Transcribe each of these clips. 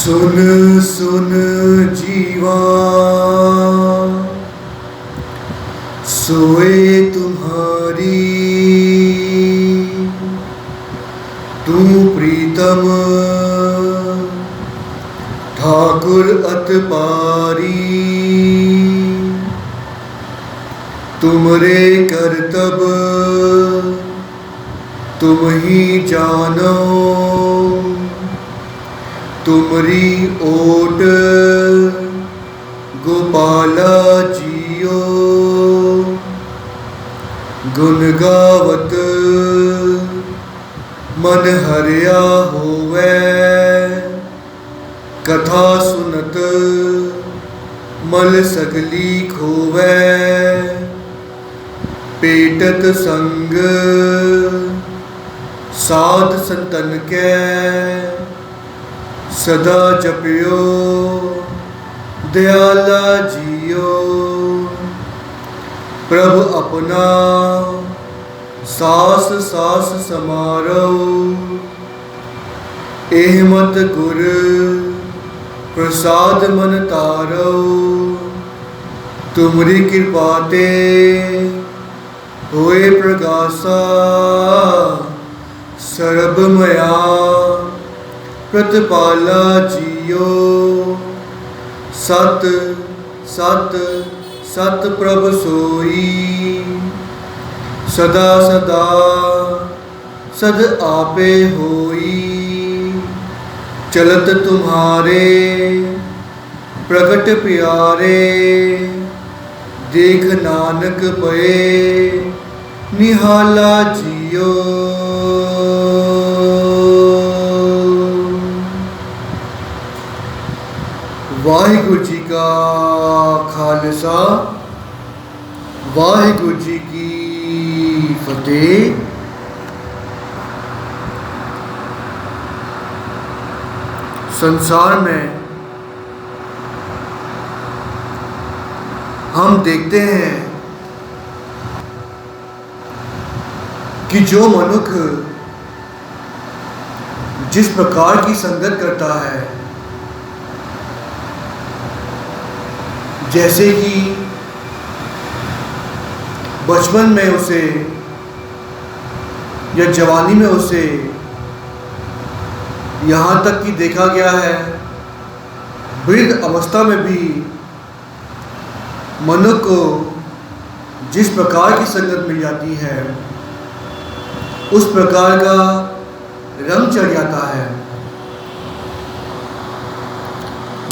सुन सुन जीवा, सोए तुम्हारी तू प्रीतम ठाकुर अतपारी। तुमरे करतब तुम ही जानो, तुमरी ओट गोपाला जियो। गुण गावत मन हरिया होवे, कथा सुनत मल सगली खोवे। पेटत संग साध संतन के, सदा जपियो दयाला जियो। प्रभु अपना सास सास समारो, एहमत गुर प्रसाद मन तारो। तुमरी कृपा ते होए प्रगासा, सर्वमया प्रतिपाला जियो। सत सत सत प्रभ सोई, सदा सदा सद आपे होई। चलत तुम्हारे प्रगट प्यारे, देख नानक पए निहाला जियो। वाहिगुरु जी का खालसा, वाहिगुरु जी की फतेह। संसार में हम देखते हैं कि जो मनुष्य जिस प्रकार की संगत करता है, जैसे कि बचपन में उसे या जवानी में उसे यहाँ तक कि देखा गया है, वृद्ध अवस्था में भी मनुष्य को जिस प्रकार की संगत मिल जाती है, उस प्रकार का रंग चढ़ जाता है।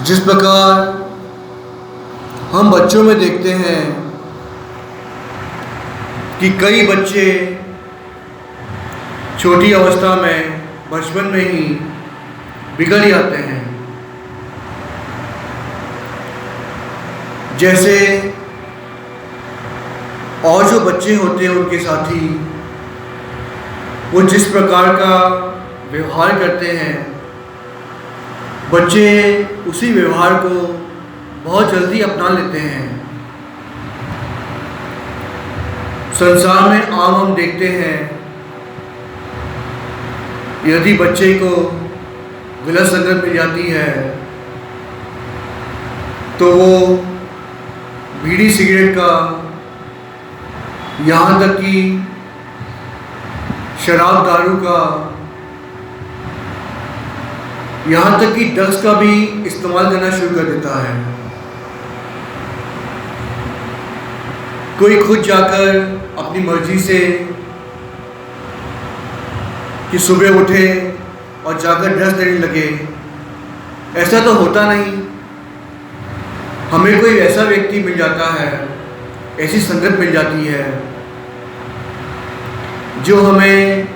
जिस प्रकार हम बच्चों में देखते हैं कि कई बच्चे छोटी अवस्था में, बचपन में ही बिगड़ जाते हैं। जैसे और जो बच्चे होते हैं उनके साथी, वो जिस प्रकार का व्यवहार करते हैं, बच्चे उसी व्यवहार को बहुत जल्दी अपना लेते हैं। संसार में आम हम देखते हैं, यदि बच्चे को गलत संगत मिल जाती है तो वो बीड़ी सिगरेट का, यहाँ तक कि शराब दारू का, यहाँ तक कि ड्रग्स का भी इस्तेमाल करना शुरू कर देता है। कोई खुद जाकर अपनी मर्जी से कि सुबह उठे और जाकर ड्रग्स लेने लगे, ऐसा तो होता नहीं। हमें कोई ऐसा व्यक्ति मिल जाता है, ऐसी संगत मिल जाती है जो हमें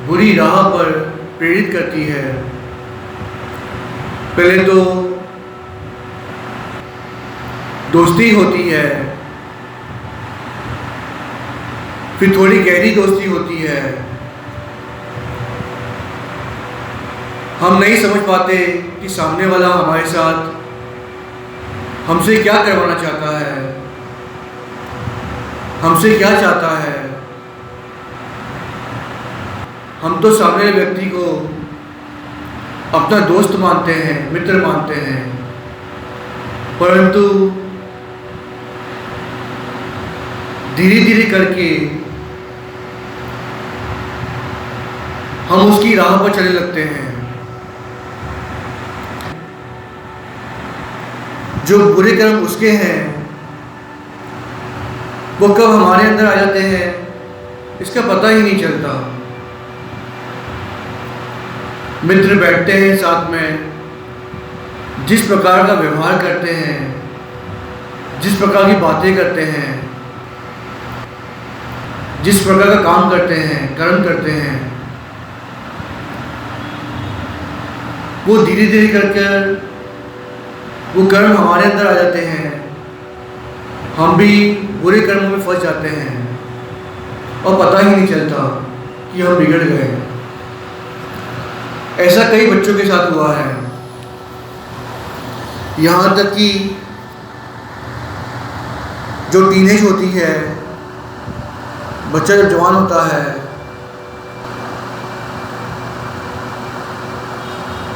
बुरी राह पर प्रेरित करती है। पहले तो दोस्ती होती है, फिर थोड़ी गहरी दोस्ती होती है। हम नहीं समझ पाते कि सामने वाला हमारे साथ हमसे क्या करवाना चाहता है, हमसे क्या चाहता है। हम तो सामने व्यक्ति को अपना दोस्त मानते हैं, मित्र मानते हैं, परंतु धीरे धीरे करके हम उसकी राह पर चलने लगते हैं। जो बुरे कर्म उसके हैं वो कब हमारे अंदर आ जाते हैं इसका पता ही नहीं चलता। मित्र बैठते हैं साथ में, जिस प्रकार का व्यवहार करते हैं, जिस प्रकार की बातें करते हैं, जिस प्रकार का काम करते हैं, कर्म करते हैं, वो धीरे धीरे कर वो कर्म हमारे अंदर आ जाते हैं। हम भी बुरे कर्मों में फंस जाते हैं और पता ही नहीं चलता कि हम बिगड़ गए। ऐसा कई बच्चों के साथ हुआ है। यहाँ तक कि जो टीनेज होती है, बच्चा जब जवान होता है,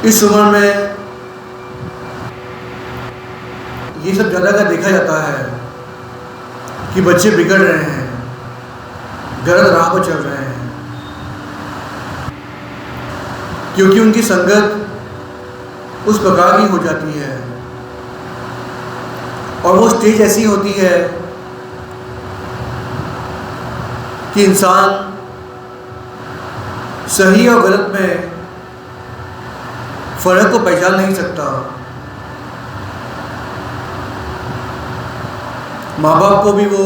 इस उम्र में ये सब ज़्यादा का देखा जाता है कि बच्चे बिगड़ रहे हैं, गलत राह पर चल रहे हैं, क्योंकि उनकी संगत उस प्रकार की हो जाती है और वो स्टेज ऐसी होती है कि इंसान सही और गलत में फर्क को पहचान नहीं सकता। माँ बाप को भी वो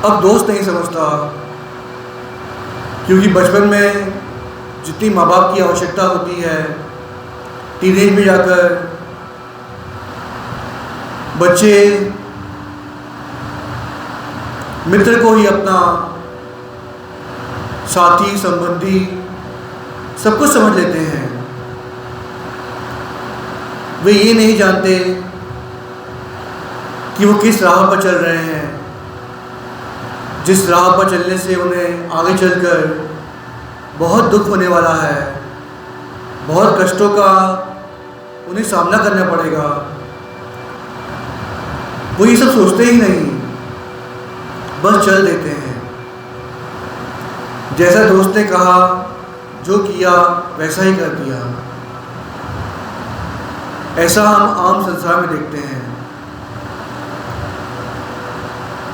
अब दोस्त नहीं समझता, क्योंकि बचपन में जितनी माँ बाप की आवश्यकता होती है, टीनेज में जाकर बच्चे मित्र को ही अपना साथी, संबंधी सब कुछ समझ लेते हैं। वे ये नहीं जानते कि वो किस राह पर चल रहे हैं, जिस राह पर चलने से उन्हें आगे चलकर बहुत दुख होने वाला है, बहुत कष्टों का उन्हें सामना करना पड़ेगा। वो ये सब सोचते ही नहीं, बस चल देते हैं। जैसा दोस्त ने कहा, जो किया वैसा ही कर दिया। ऐसा हम आम संसार में देखते हैं।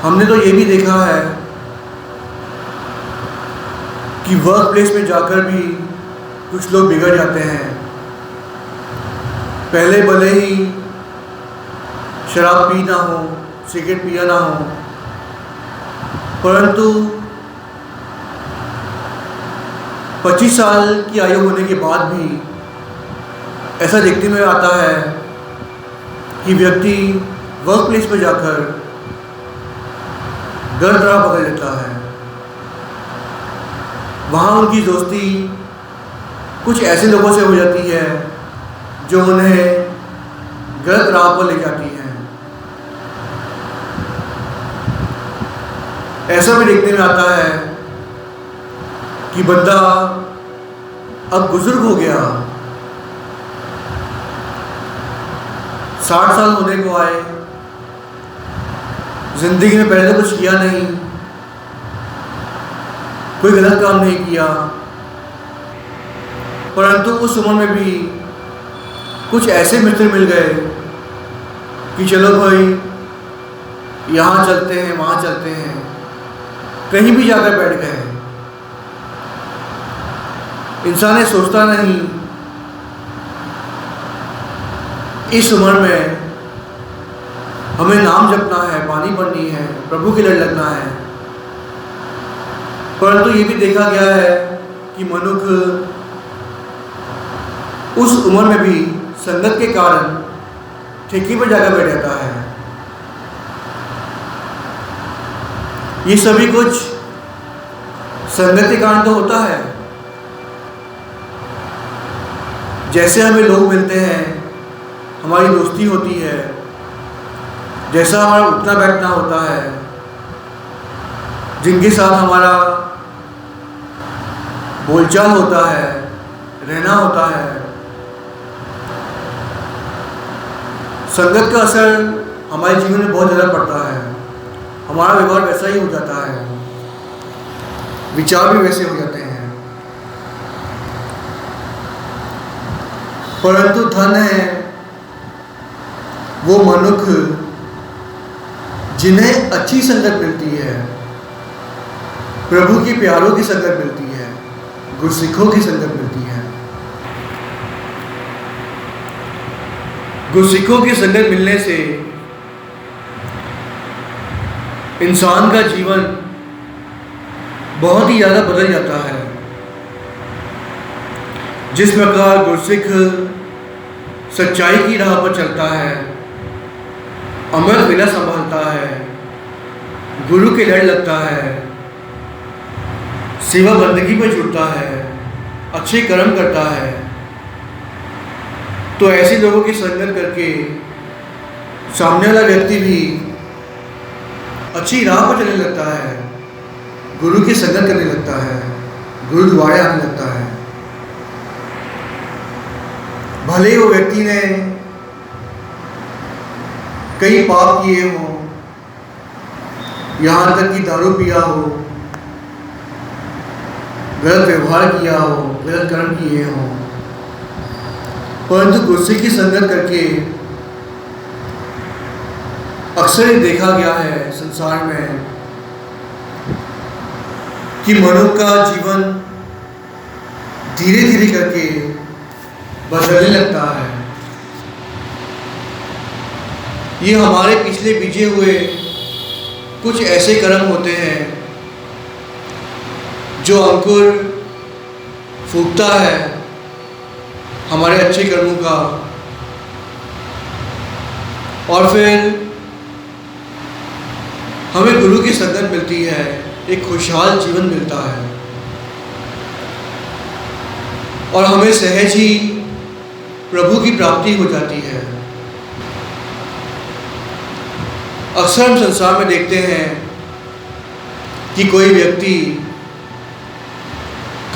हमने तो ये भी देखा है कि वर्क प्लेस में जाकर भी कुछ लोग बिगड़ जाते हैं। पहले भले ही शराब पी ना हो, सिगरेट पिया ना हो, परंतु 25 साल की आयु होने के बाद भी ऐसा देखने में आता है कि व्यक्ति वर्क प्लेस में जाकर गलत राह पकड़ लेता है। वहाँ उनकी दोस्ती कुछ ऐसे लोगों से हो जाती है जो उन्हें गलत राह पर ले जाती हैं। ऐसा भी देखने में आता है कि बंदा अब बुजुर्ग हो गया, 60 साल होने को आए, जिंदगी में पहले तो कुछ किया नहीं, कोई गलत काम नहीं किया, परंतु उस उम्र में भी कुछ ऐसे मित्र मिल गए कि चलो भाई यहाँ चलते हैं, वहाँ चलते हैं, कहीं भी जाकर बैठ गए। इंसान ये सोचता नहीं इस उम्र में हमें नाम जपना है, बानी पढ़नी है, प्रभु के लड़ लगना है। परंतु ये भी देखा गया है कि मनुष्य उस उम्र में भी संगत के कारण ठेकी पर जाकर बैठ जाता है। ये सभी कुछ संगत के कारण तो होता है। जैसे हमें लोग मिलते हैं, हमारी दोस्ती होती है, जैसा हमारा उठना बैठना होता है, जिनके साथ हमारा बोलचाल होता है, रहना होता है। संगत का असर हमारे जीवन में बहुत ज़्यादा पड़ता है। हमारा व्यवहार वैसा ही हो जाता है, विचार भी वैसे हो जाते हैं। परंतु धन है वो मनुष्य जिन्हें अच्छी संगत मिलती है, प्रभु के प्यारों की संगत मिलती है, गुरसिखों की संगत मिलती है। गुरसिखों की संगत मिलने से इंसान का जीवन बहुत ही ज़्यादा बदल जाता है। जिस प्रकार गुरसिख सच्चाई की राह पर चलता है, अमर विला संभालता है, गुरु के लड़ लगता है, सेवा बंदगी में जुड़ता है, अच्छे कर्म करता है, तो ऐसे लोगों की संगत करके सामने वाला व्यक्ति भी अच्छी राह पर चलने लगता है, गुरु की संगत करने लगता है, गुरुद्वारे आने लगता है। भले वो व्यक्ति ने कई पाप किए हों, यहाँ तक कि दारू पिया हो, गलत व्यवहार किया हो, गलत कर्म किए हों, परंतु गुरसिख की संगत करके अक्सर देखा गया है संसार में कि मनुष्य का जीवन धीरे धीरे करके बदलने लगता है। ये हमारे पिछले बीजे हुए कुछ ऐसे कर्म होते हैं जो अंकुर फूटता है हमारे अच्छे कर्मों का, और फिर हमें गुरु की संगत मिलती है, एक खुशहाल जीवन मिलता है और हमें सहज ही प्रभु की प्राप्ति हो जाती है। अक्सर हम संसार में देखते हैं कि कोई व्यक्ति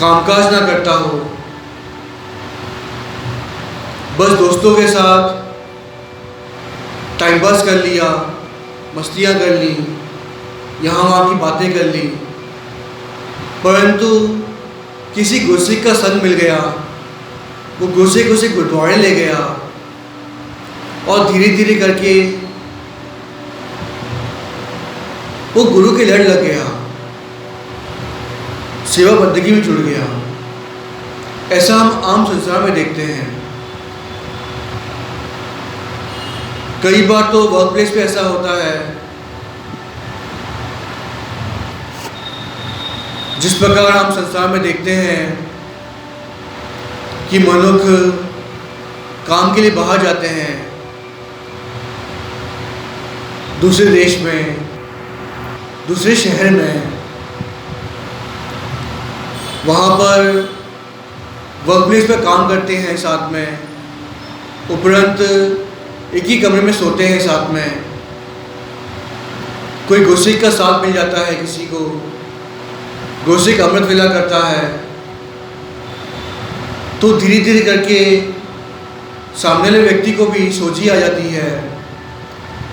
कामकाज ना करता हो, बस दोस्तों के साथ टाइम पास कर लिया, मस्तियाँ कर ली, यहाँ वहाँ की बातें कर ली, परंतु किसी गुरसिख का संग मिल गया, वो गुरसिख उसे गुरुद्वारे ले गया और धीरे धीरे करके वो गुरु के लड़ लग गया, सेवा बंदगी में जुड़ गया। ऐसा हम आम संसार में देखते हैं। कई बार तो वर्क प्लेस पे ऐसा होता है, जिस प्रकार हम संसार में देखते हैं कि मनुष्य काम के लिए बाहर जाते हैं, दूसरे देश में, दूसरे शहर में, वहाँ पर वर्क प्लेस पर काम करते हैं साथ में, उपरंत एक ही कमरे में सोते हैं साथ में। कोई गुरसिख का साथ मिल जाता है किसी को, गुरसिख अमृत विला करता है, तो धीरे धीरे करके सामने वाले व्यक्ति को भी सोची आ जाती है,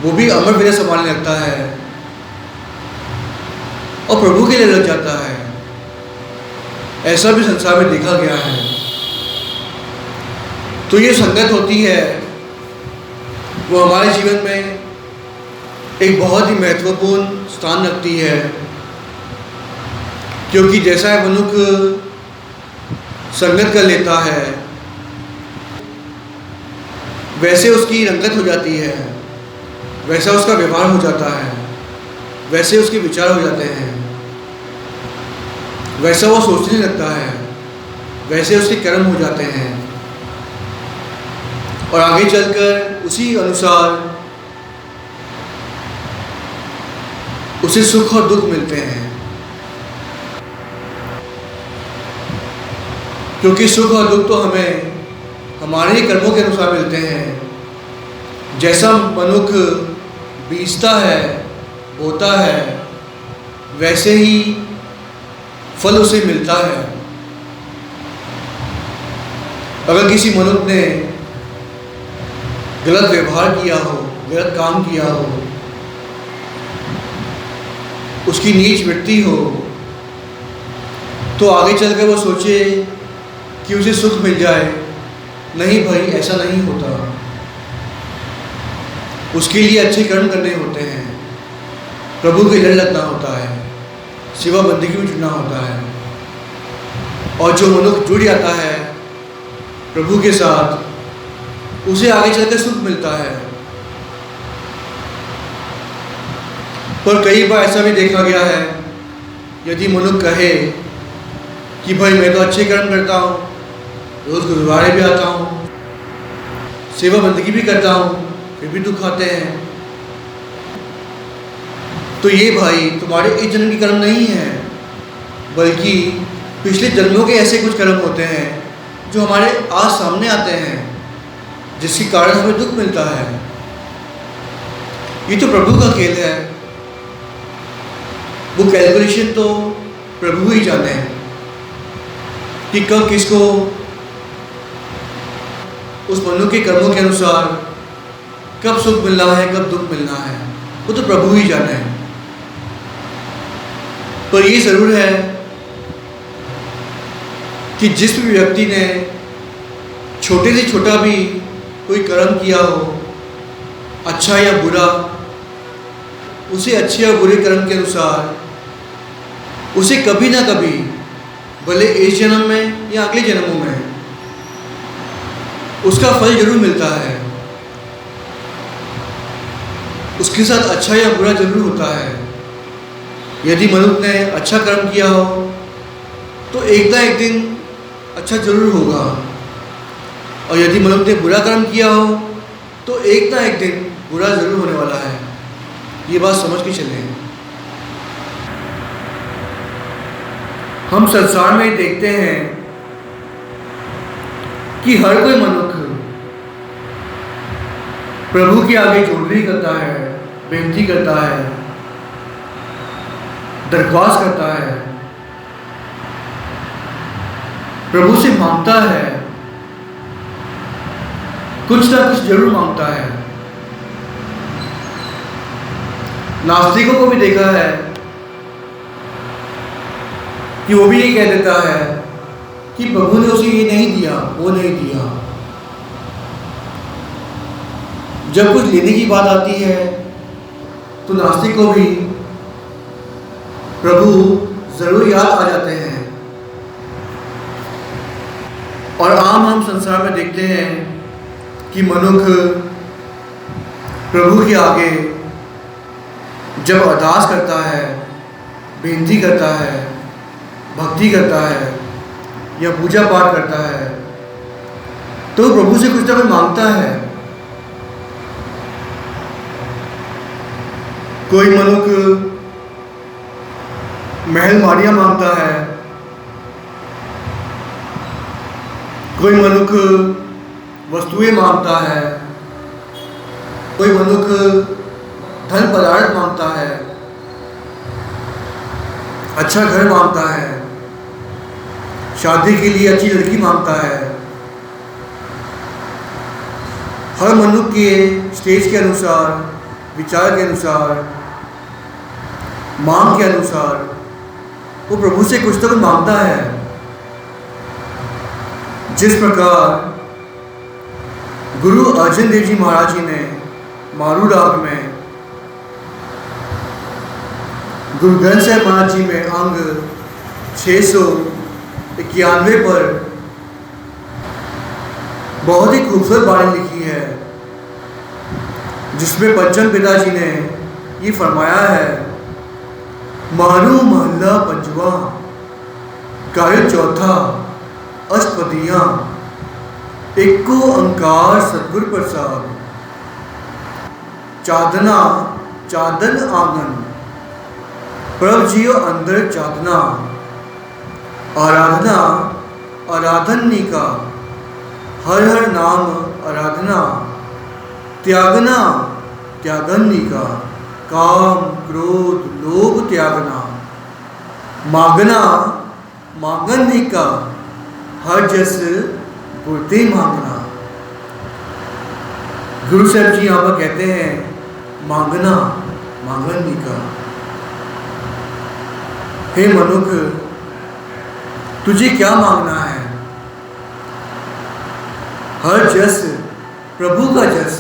वो भी अमृत विला संभालने लगता है और प्रभु के लिए लग जाता है। ऐसा भी संसार में देखा गया है। तो ये संगत होती है, वो हमारे जीवन में एक बहुत ही महत्वपूर्ण स्थान रखती है, क्योंकि जैसा मनुष्य संगत कर लेता है वैसे उसकी रंगत हो जाती है, वैसा उसका व्यवहार हो जाता है, वैसे उसके विचार हो जाते हैं, वैसा वो सोचने लगता है, वैसे उसके कर्म हो जाते हैं और आगे चलकर उसी अनुसार उसे सुख और दुख मिलते हैं। क्योंकि सुख और दुख तो हमें हमारे ही कर्मों के अनुसार मिलते हैं। जैसा मनुष्य बीजता है, बोता है, वैसे ही फल उसे मिलता है। अगर किसी मनुष्य ने गलत व्यवहार किया हो, गलत काम किया हो, उसकी नीच वृत्ति हो, तो आगे चलकर वो सोचे कि उसे सुख मिल जाए। नहीं भाई, ऐसा नहीं होता। उसके लिए अच्छे कर्म करने होते हैं, प्रभु के लड़ लगना होता है, सेवा बंदगी में जुड़ना होता है। और जो मनुष्य जुड़ जाता है प्रभु के साथ, उसे आगे चलकर सुख मिलता है। पर कई बार ऐसा भी देखा गया है, यदि मनुष्य कहे कि भाई मैं तो अच्छे कर्म करता हूँ, रोज़ गुरुद्वारे भी आता हूँ, सेवा बंदगी भी करता हूँ, फिर भी दुख आते हैं, तो ये भाई तुम्हारे इस जन्म की कर्म नहीं है, बल्कि पिछले जन्मों के ऐसे कुछ कर्म होते हैं जो हमारे आज सामने आते हैं, जिसके कारण हमें दुख मिलता है। ये तो प्रभु का खेल है, वो कैलकुलेशन तो प्रभु ही जाने कि कब किसको उस मनुष्य के कर्मों के अनुसार कब सुख मिलना है, कब दुख मिलना है, वो तो प्रभु ही जाने। पर ये जरूर है कि जिस भी व्यक्ति ने छोटे से छोटा भी कोई कर्म किया हो, अच्छा या बुरा, उसे अच्छे या बुरे कर्म के अनुसार उसे कभी ना कभी, भले इस जन्म में या अगले जन्मों में, उसका फल जरूर मिलता है। उसके साथ अच्छा या बुरा जरूर होता है। यदि मनुष्य ने अच्छा कर्म किया हो तो एक ना एक दिन अच्छा जरूर होगा, और यदि मनुष्य ने बुरा कर्म किया हो तो एक ना एक दिन बुरा जरूर होने वाला है। ये बात समझ के चलें। हम संसार में देखते हैं कि हर कोई मनुष्य प्रभु के आगे जोड़नी करता है, बेनती करता है, दरख्वास्त करता है, प्रभु से मांगता है, कुछ ना कुछ जरूर मांगता है। नास्तिकों को भी देखा है कि वो भी ये कह देता है कि प्रभु ने उसे ये नहीं दिया, वो नहीं दिया। जब कुछ लेने की बात आती है तो नास्तिक को भी प्रभु जरूर याद आ जाते हैं। और आम हम संसार में देखते हैं कि मनुष्य प्रभु के आगे जब अरदास करता है, बेनती करता है, भक्ति करता है या पूजा पाठ करता है, तो प्रभु से कुछ ना कुछ मांगता है। कोई मनुष्य महल मारिया मांगता है, कोई मनुष्य वस्तुएं मांगता है, कोई मनुष्य धन पदार्थ मांगता है, अच्छा घर मांगता है, शादी के लिए अच्छी लड़की मांगता है। हर मनुष्य के स्टेज के अनुसार, विचार के अनुसार, मांग के अनुसार वो प्रभु से कुछ तो कुछ मांगता है। जिस प्रकार गुरु अर्जन देव जी महाराज जी ने मारू राग में गुरु ग्रंथ साहिब महाराज जी में अंग 691 पर बहुत ही खूबसूरत वाणी लिखी है, जिसमें पंचम पिताजी ने ये फरमाया है, मारू महल्ला पंजवा, कार्य चौथा, अष्टपदियाँ, एको अंकार सतगुर प्रसाद, चादना चादन आंगन, प्रभ जियो अंदर चादना, आराधना आराधनी का, हर हर नाम आराधना, त्यागना त्यागनी का, काम क्रोध लोभ त्यागना, मांगना मांगनी का, हर जस पूर्ति मांगना। गुरु साहब जी यहाँ पर कहते हैं मांगना मांगन नहीं का। हे मनुख, तुझे क्या मांगना है? हर जस प्रभु का जस,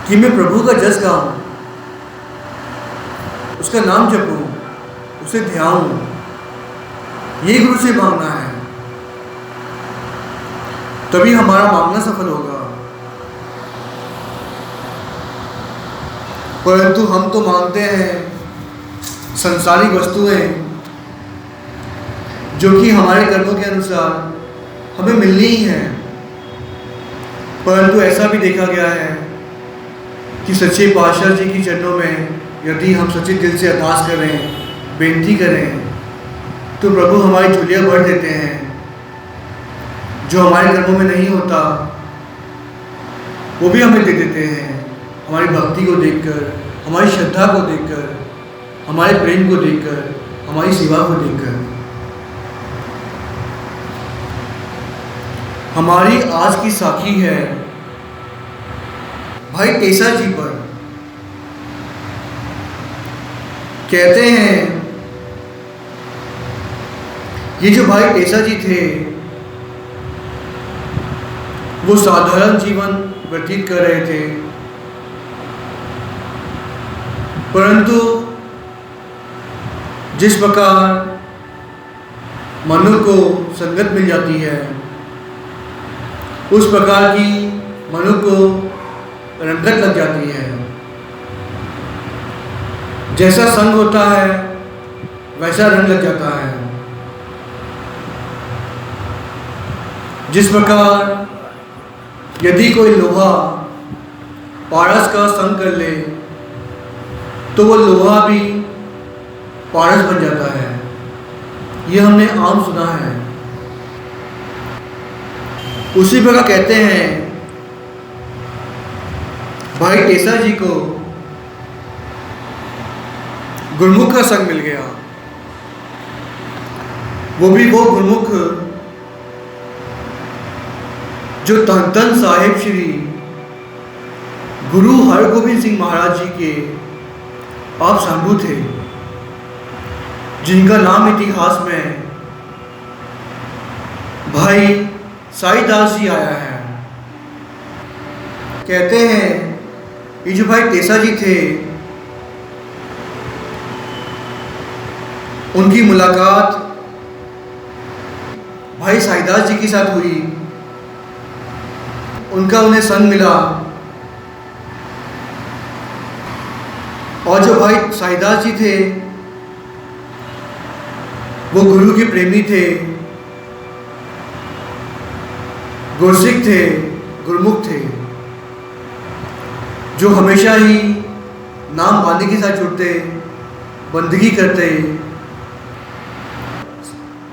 कि मैं प्रभु का जस गाऊं, उसका नाम जपूं, उसे ध्याऊं, ये गुरु से मांगना है। तभी हमारा मांगना सफल होगा। परंतु हम तो मांगते हैं संसारिक वस्तुएं जो कि हमारे कर्मों के अनुसार हमें मिलनी ही है। परंतु ऐसा भी देखा गया है कि सच्चे पातशाह जी की चरणों में यदि हम सच्चे दिल से अरदास करें, बेनती करें, तो प्रभु हमारी झोलियाँ भर देते हैं। जो हमारे कर्मों में नहीं होता वो भी हमें दे देते हैं। हमारी भक्ति को देखकर, हमारी श्रद्धा को देखकर, हमारे प्रेम को देखकर, हमारी सेवा को देखकर। हमारी आज की साखी है भाई टेसा जी पर। कहते हैं ये जो भाई टेसा जी थे वो साधारण जीवन व्यतीत कर रहे थे, परंतु जिस प्रकार मनुष्य को संगत मिल जाती है, उस प्रकार की मनुष्य को रंगत लग जाती है। जैसा संग होता है वैसा रंग लग जाता है। जिस प्रकार यदि कोई लोहा पारस का संग कर ले तो वो लोहा भी पारस बन जाता है। ये हमने आम सुना है। उसी प्रकार कहते हैं भाई टेसा जी को गुरमुख का संग मिल गया। वो भी वो गुरमुख जो धन धन साहिब श्री गुरु हरगोबिंद सिंह महाराज जी के आप शंभू थे, जिनका नाम इतिहास में भाई साईदास जी आया है। कहते हैं ये जो भाई टेसा जी थे, उनकी मुलाकात भाई साईदास जी के साथ हुई। उनका उन्हें संग मिला और जो भाई साईदास जी थे वो गुरु के प्रेमी थे, गुरसिक थे, गुरमुख थे, जो हमेशा ही नाम बांधी के साथ जुड़ते, बंदगी करते,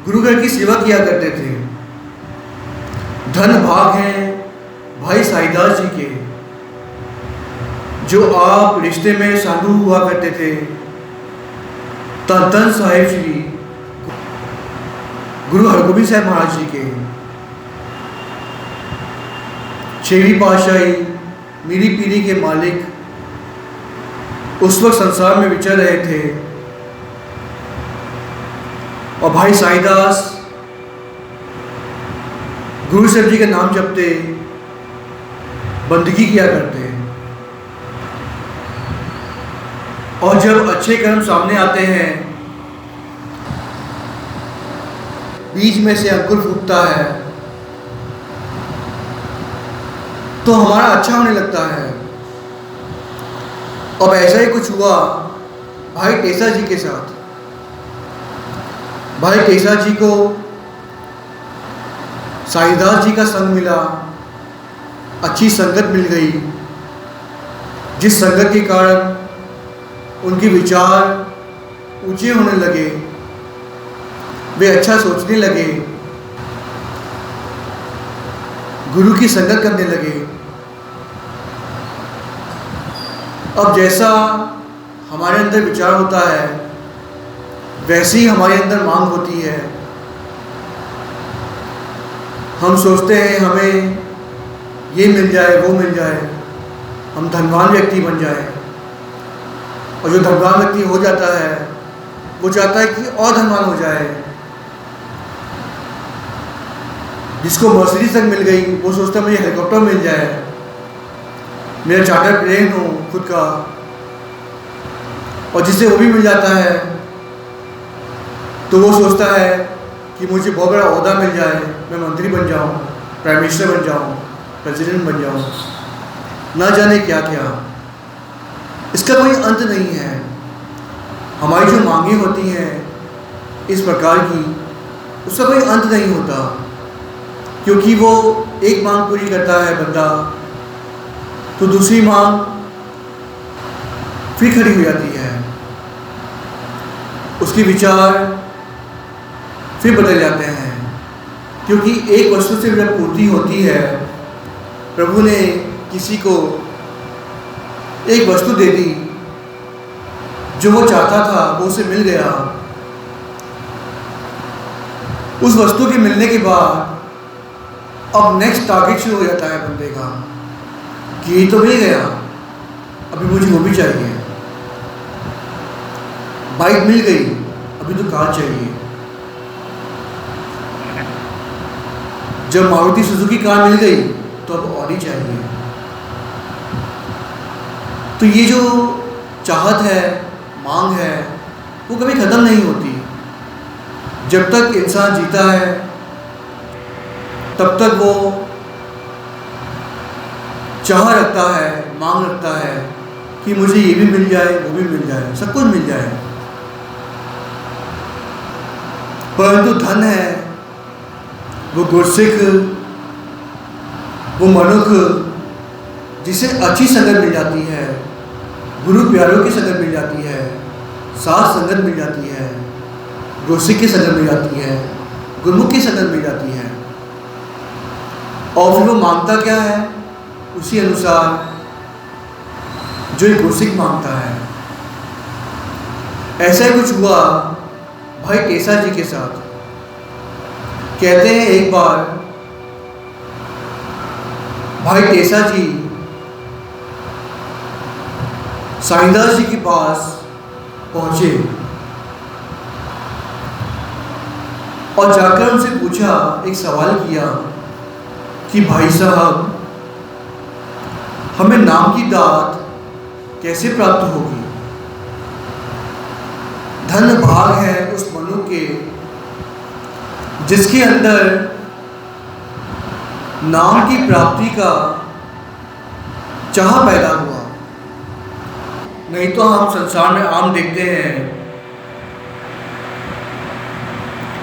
गुरु घर की सेवा किया करते थे। धन भाग हैं भाई साईदास जी के, जो आप रिश्ते में साधु हुआ करते थे। धन धन साहिब श्री गुरु हरगोबिंद साहब महाराज जी के। छेवीं पातशाही मीरी पीरी के मालिक उस वक्त संसार में विचर रहे थे और भाई साईदास गुरु साहब जी का नाम जपते, बंदगी किया करते। और जब अच्छे कर्म सामने आते हैं, बीज में से अंकुर फूटता है, तो हमारा अच्छा होने लगता है। अब ऐसा ही कुछ हुआ भाई टेसा जी के साथ। भाई टेसा जी को साईदास जी का संग मिला, अच्छी संगत मिल गई, जिस संगत के कारण उनके विचार ऊंचे होने लगे, वे अच्छा सोचने लगे, गुरु की संगत करने लगे। अब जैसा हमारे अंदर विचार होता है वैसी ही हमारे अंदर मांग होती है। हम सोचते हैं हमें ये मिल जाए, वो मिल जाए, हम धनवान व्यक्ति बन जाए। और जो धनवान व्यक्ति हो जाता है वो चाहता है कि और धनवान हो जाए। जिसको मर्सिडीज तक मिल गई वो सोचता है मुझे हेलीकॉप्टर मिल जाए, मेरा चार्टर प्लेन हो खुद का। और जिसे वो भी मिल जाता है तो वो सोचता है कि मुझे बहुत बड़ा ओहदा मिल जाए, मैं मंत्री बन जाऊं, प्राइम मिनिस्टर बन जाऊं, प्रेसिडेंट बन जाऊं, ना जाने क्या क्या। इसका कोई अंत नहीं है। हमारी जो मांगें होती हैं इस प्रकार की, उसका कोई अंत नहीं होता, क्योंकि वो एक मांग पूरी करता है बंदा तो दूसरी मांग फिर खड़ी हो जाती है, उसके विचार फिर बदल जाते हैं। क्योंकि एक वस्तु से जब पूर्ति होती है, प्रभु ने किसी को एक वस्तु दे दी, जो वो चाहता था वो उसे मिल गया। उस वस्तु के मिलने के बाद अब नेक्स्ट टारगेट शुरू हो जाता है बंदे का कि ये तो मिल गया, अभी मुझे वो भी चाहिए। बाइक मिल गई, अभी तो कार चाहिए। जब मारुति सुजुकी कार मिल गई तो अब ऑडी चाहिए। तो ये जो चाहत है, मांग है, वो कभी ख़त्म नहीं होती। जब तक इंसान जीता है तब तक वो चाह रखता है, मांग रखता है कि मुझे ये भी मिल जाए, वो भी मिल जाए, सब कुछ मिल जाए। परंतु धन है, वो गुरसिक, वो मनुख जिसे अच्छी संगत मिल जाती है, गुरु प्यारों की संगत मिल जाती है, साथ संगत मिल जाती है, गुरसिक की संगत मिल जाती है, गुरमुख की संगत मिल जाती है, और फिर वो मांगता क्या है उसी अनुसार जो एक गुरसिक मांगता है। ऐसा ही कुछ हुआ भाई टेसा जी के साथ। कहते हैं एक बार भाई टेसा जी साईंदास जी के पास पहुंचे और जाकर उनसे पूछा, एक सवाल किया कि भाई साहब, हमें नाम की दात कैसे प्राप्त होगी? धन भाग है उस मनुष्य के जिसके अंदर नाम की प्राप्ति का चाह पैदा हुआ। नहीं तो हम संसार में आम देखते हैं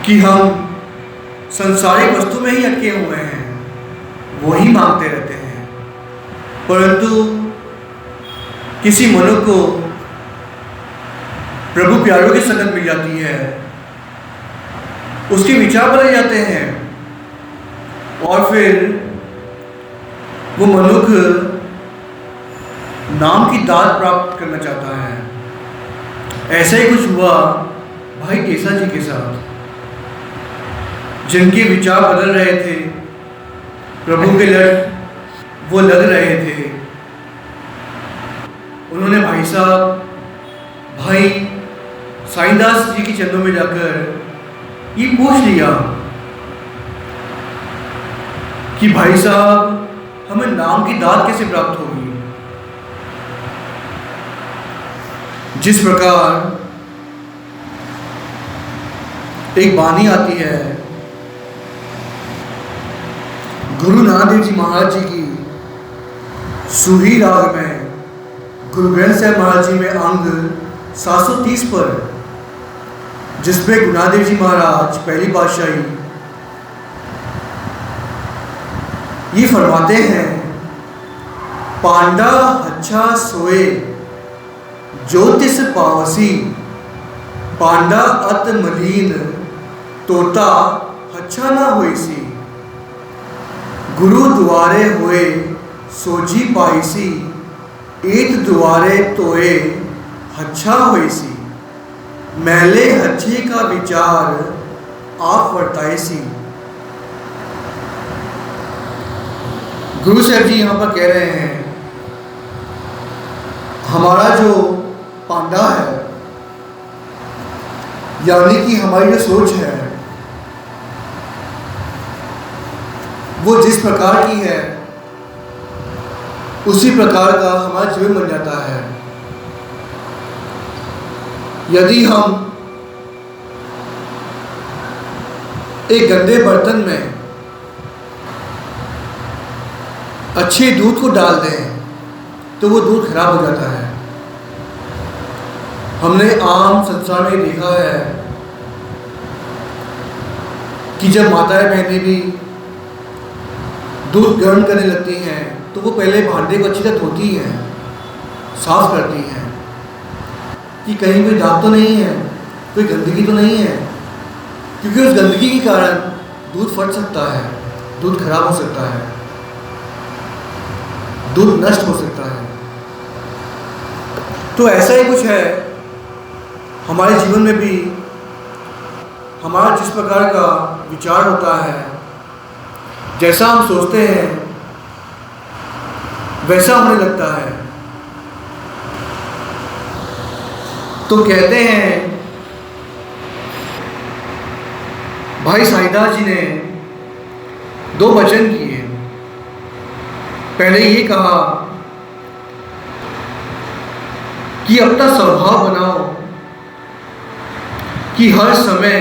कि हम संसारिक वस्तु में ही अटके हुए हैं, वही मांगते रहते हैं। परंतु किसी मनुष्य को प्रभु प्यारों की संगत मिल जाती है, उसके विचार बदल जाते हैं और फिर वो मनुष्य नाम की दात प्राप्त करना चाहता है। ऐसा ही कुछ हुआ भाई टेसा जी के साथ, जिनके विचार बदल रहे थे, प्रभु के लट वो लग रहे थे। उन्होंने भाई साहब भाई साईंदास जी के चरणों में जाकर ये पूछ लिया कि भाई साहब, हमें नाम की दात कैसे प्राप्त होगी? जिस प्रकार एक वाणी आती है गुरु नानक देव जी महाराज जी की सुही राग में, गुरु ग्रंथ साहिब महाराज जी में अंग 730 पर, जिसमें गुरु नानक देव जी महाराज पहली पातशाही ये फरमाते हैं, पांडा अच्छा सोए ज्योतिष पावसी, पांडा अत मलीन तोता अच्छा ना होइसी, गुरु द्वारे हुए सोजी पाइसी, एत द्वारे तोए अच्छा होइसी, मैले हच्छे का विचार आप वर्ताइसी। गुरु साहब जी यहाँ पर कह रहे हैं, हमारा जो पांडा है, यानी कि हमारी जो सोच है वो जिस प्रकार की है उसी प्रकार का हमारा जीवन बन जाता है। यदि हम एक गंदे बर्तन में अच्छे दूध को डाल दें तो वो दूध खराब हो जाता है। हमने आम संसार में देखा है कि जब माताएं बहनें भी दूध गर्म करने लगती हैं तो वो पहले भांडे को अच्छी तरह धोती हैं, साफ करती हैं कि कहीं कोई दाग तो नहीं है, कोई गंदगी तो नहीं है, क्योंकि उस गंदगी के कारण दूध फट सकता है, दूध खराब हो सकता है, दूध नष्ट हो सकता है। तो ऐसा ही कुछ है हमारे जीवन में भी। हमारा जिस प्रकार का विचार होता है, जैसा हम सोचते हैं वैसा होने लगता है। तो कहते हैं, भाई साईदास जी ने 2 वचन किए। पहले ये कहा कि अपना स्वभाव बनाओ कि हर समय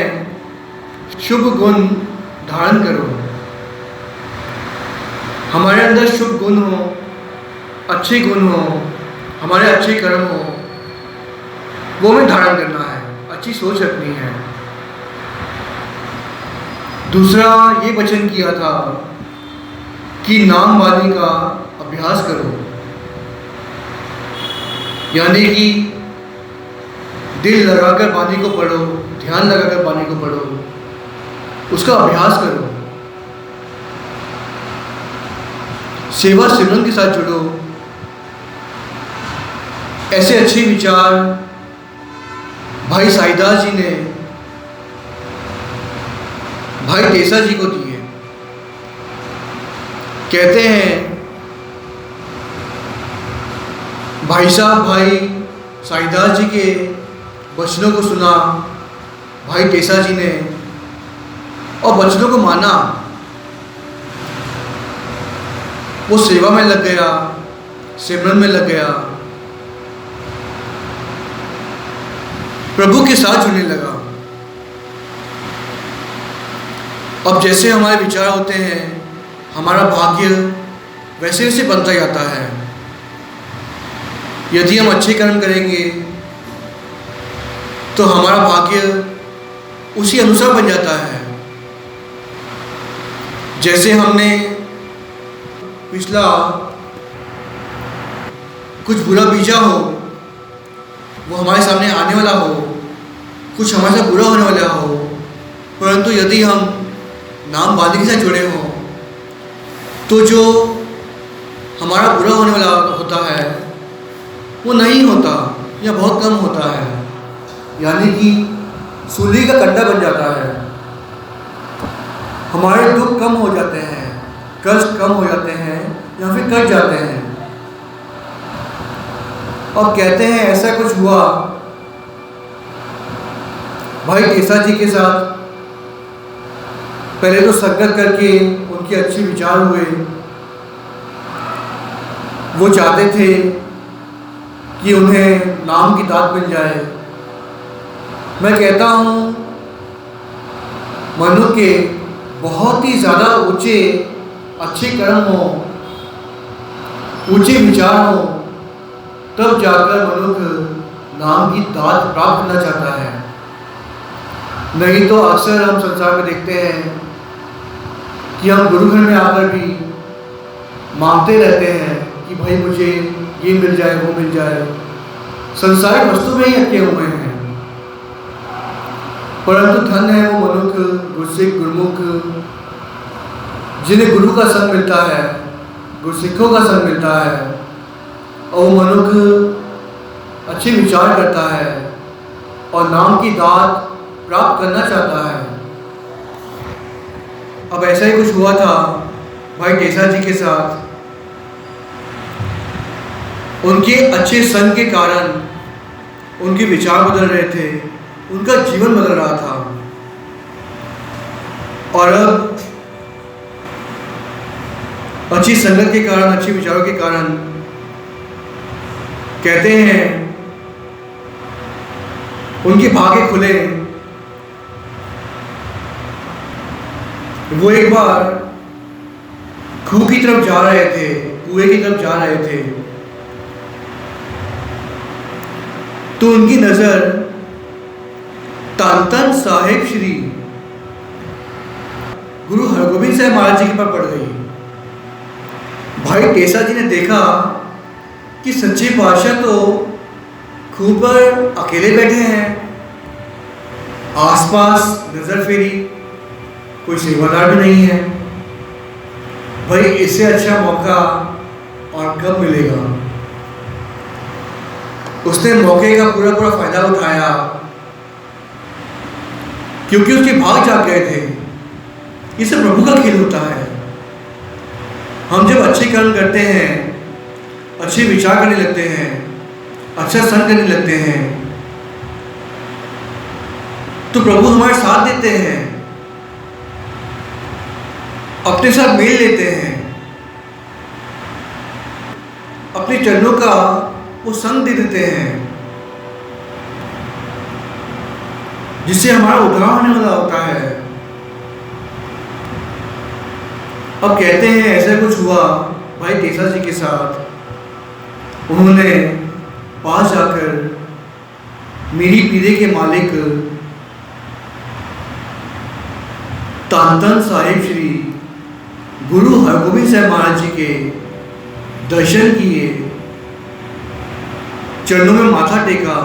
शुभ गुण धारण करो। हमारे अंदर शुभ गुण हो, अच्छे गुण हो, हमारे अच्छे कर्म हो, वो हमें धारण करना है, अच्छी सोच रखनी है। दूसरा ये वचन किया था कि नाम वाणी का अभ्यास करो, यानी कि दिल लगाकर वाणी को पढ़ो, ध्यान लगाकर वाणी को पढ़ो, उसका अभ्यास करो। सेवा सिमरन के साथ जुड़ो। ऐसे अच्छे विचार भाई साईदास जी ने भाई टेसा जी को दिए। कहते हैं, भाई साहब भाई साईदास जी के वचनों को सुना भाई टेसा जी ने और वचनों को माना। वो सेवा में लग गया, सिमरन में लग गया, प्रभु के साथ जुड़ने लगा। अब जैसे हमारे विचार होते हैं, हमारा भाग्य वैसे वैसे बनता जाता है। यदि हम अच्छे कर्म करेंगे तो हमारा भाग्य उसी अनुसार बन जाता है। जैसे हमने पिछला कुछ बुरा बीजा हो, वो हमारे सामने आने वाला हो, कुछ हमारे साथ बुरा होने वाला हो, परंतु यदि हम नाम वाणी के साथ जुड़े हों तो जो हमारा बुरा होने वाला होता है वो नहीं होता या बहुत कम होता है, यानी कि सूली का कंडा बन जाता है। हमारे दुख कम हो जाते हैं, कष्ट कम हो जाते हैं या फिर कट जाते हैं। और कहते हैं ऐसा कुछ हुआ भाई टेसा जी के साथ। पहले तो संगत करके उनके अच्छे विचार हुए। वो चाहते थे कि उन्हें नाम की दात मिल जाए। मैं कहता हूँ मनुष्य के बहुत ही ज़्यादा ऊंचे अच्छे कर्म हो, ऊंचे विचार हो, तब जाकर मनुष्य नाम की दात प्राप्त करना चाहता है। नहीं तो अक्सर हम संसार में देखते हैं कि हम गुरु घर में आकर भी मांगते रहते हैं कि भाई मुझे ये मिल जाए, वो मिल जाए। संसारिक वस्तु में ही अटके हुए हैं, परंतु धन है वो मनुष्य, गुरसिख, गुरुमुख, जिन्हें गुरु का संग मिलता है, गुरसिखों का संग मिलता है, और वो मनुष्य अच्छे विचार करता है और नाम की दात प्राप्त करना चाहता है। अब ऐसा ही कुछ हुआ था भाई टेसा जी के साथ। उनके अच्छे संग के कारण उनके विचार बदल रहे थे, उनका जीवन बदल रहा था। और अब अच्छी संगत के कारण, अच्छे विचारों के कारण कहते हैं उनके भाग्य खुले। वो एक बार खूह की तरफ जा रहे थे, कुएं की तरफ जा रहे थे, तो उनकी नजर धन साहिब श्री गुरु हरगोबिंद साहब महाराज जी पर पड़ गई। भाई टेसा जी ने देखा कि सच्चे पातशाह तो खूह पर अकेले बैठे हैं, आसपास नजर फेरी, कोई सेवादार भी नहीं है। भाई इससे अच्छा मौका और कब मिलेगा। उसने मौके का पूरा फायदा उठाया, क्योंकि उसके भाग जाग गए थे। ये सब प्रभु का खेल होता है। हम जब अच्छे कर्म करते हैं, अच्छे विचार करने लगते हैं, अच्छा संग करने लगते हैं, तो प्रभु हमारे साथ देते हैं, अपने साथ मेल लेते हैं, अपने चरणों का वो संग दे देते हैं, जिससे हमारा उद्धार होने वाला होता है। अब कहते हैं ऐसा कुछ हुआ भाई टेसा जी के साथ। उन्होंने पास जाकर मेरी पीरे के मालिक धन साहिब श्री गुरु हरगोबिंद साहब महाराज जी के दर्शन किए, चरणों में माथा टेका।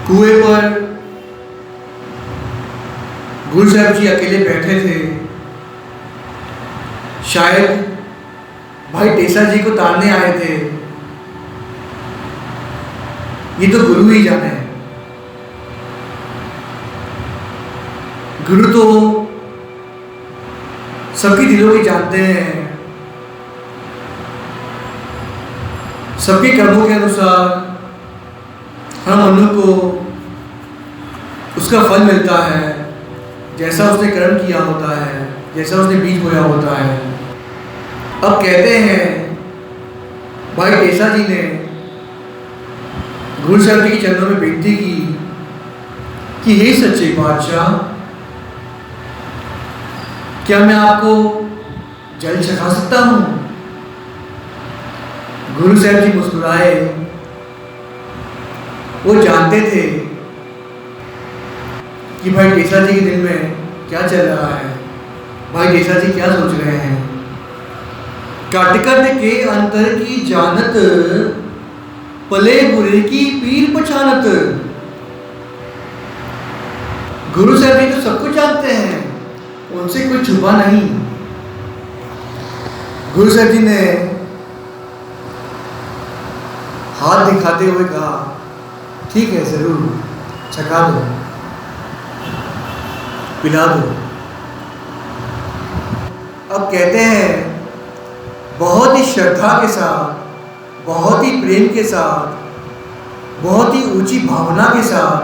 कुएं पर गुरु साहब जी अकेले बैठे थे। शायद भाई टेसा जी को तारने आए थे, ये तो गुरु ही जाने। गुरु तो सबकी दिलों की जानते हैं, सबके कर्मों के अनुसार हर मनुष्य को उसका फल मिलता है, जैसा उसने कर्म किया होता है, जैसा उसने बीज बोया होता है। अब कहते हैं भाई टेसा जी ने गुरु साहब जी के चरणों में विनती की कि हे सच्चे पातशाह, क्या मैं आपको जल चखा सकता हूं? गुरु साहब जी मुस्कुराए। वो जानते थे कि भाई टेसा जी के दिल में क्या चल रहा है, भाई टेसा जी क्या सोच रहे हैं। काटकट के अंतर की जानत, पले बुरे की पीर पछानत। गुरु साहब जी तो सब कुछ जानते हैं, उनसे कुछ छुपा नहीं। गुरु साहब जी ने हाथ दिखाते हुए कहा, ठीक है जरूर, चखा दो, पिला दो। अब कहते हैं बहुत ही श्रद्धा के साथ, बहुत ही प्रेम के साथ, बहुत ही ऊंची भावना के साथ,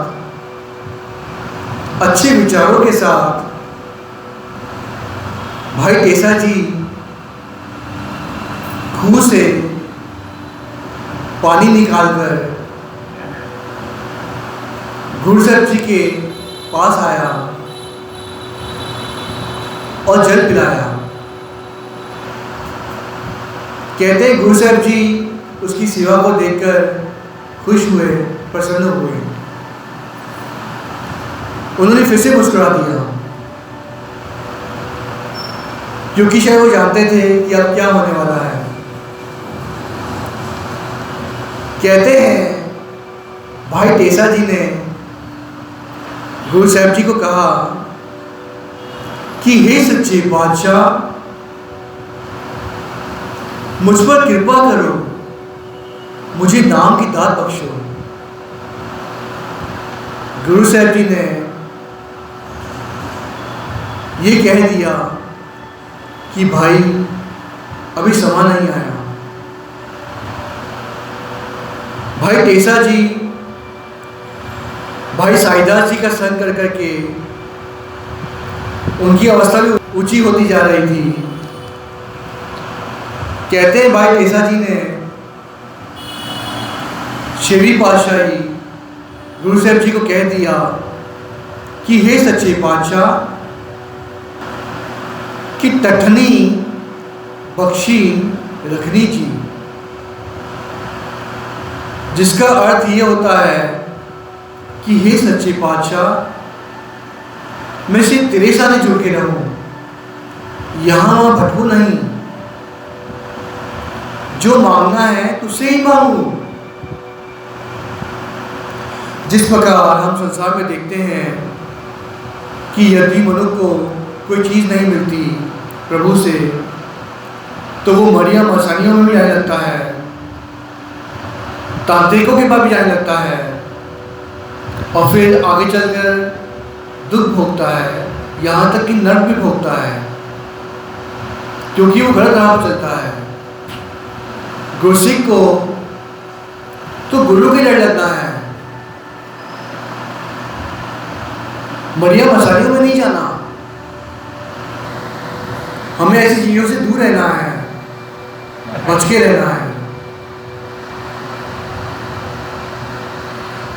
अच्छे विचारों के साथ भाई टेसा जी खूह से पानी निकालकर गुरु साहब जी के पास आया और जल पिलाया। कहते हैं गुरु साहब जी उसकी सेवा को देखकर खुश हुए, प्रसन्न हुए। उन्होंने फिर से मुस्कुरा दिया, क्योंकि शायद वो जानते थे कि अब क्या होने वाला है। कहते हैं भाई टेसा जी ने गुरु साहब जी को कहा कि हे सच्चे बादशाह, मुझ पर कृपा करो, मुझे नाम की दात बख्शो। गुरु साहब जी ने ये कह दिया कि भाई अभी समय नहीं आया। भाई टेसा जी भाई साईदास जी का संग कर करके उनकी अवस्था भी ऊंची होती जा रही थी। कहते हैं भाई टेसा जी ने छेवीं पातशाही गुरु साहब जी को कह दिया कि हे सच्चे पातशाह कि टठनी बख्शी रखनी जी, जिसका अर्थ ये होता है कि हे सच्चे पातशाह मैं सिर्फ तेरे साथ ही जुड़ के रहूं, यहां वहां भटकू नहीं, जो मांगना है तुझसे ही मांगू। जिस प्रकार हम संसार में देखते हैं कि यदि मनुष्य को कोई चीज़ नहीं मिलती प्रभु से तो वो मरिया मसानियों में भी जाने लगता है, तांत्रिकों के पास भी जाने लगता है और फिर आगे चलकर दुख भोगता है, यहाँ तक कि नर्क भी भोगता है, क्योंकि वो गलत राह पर चलता है। गुरसिक को तो गुरु के लड़ लगना है, मरिया मसालियों में नहीं जाना। हमें ऐसी चीजों से दूर रहना है, बच के रहना है।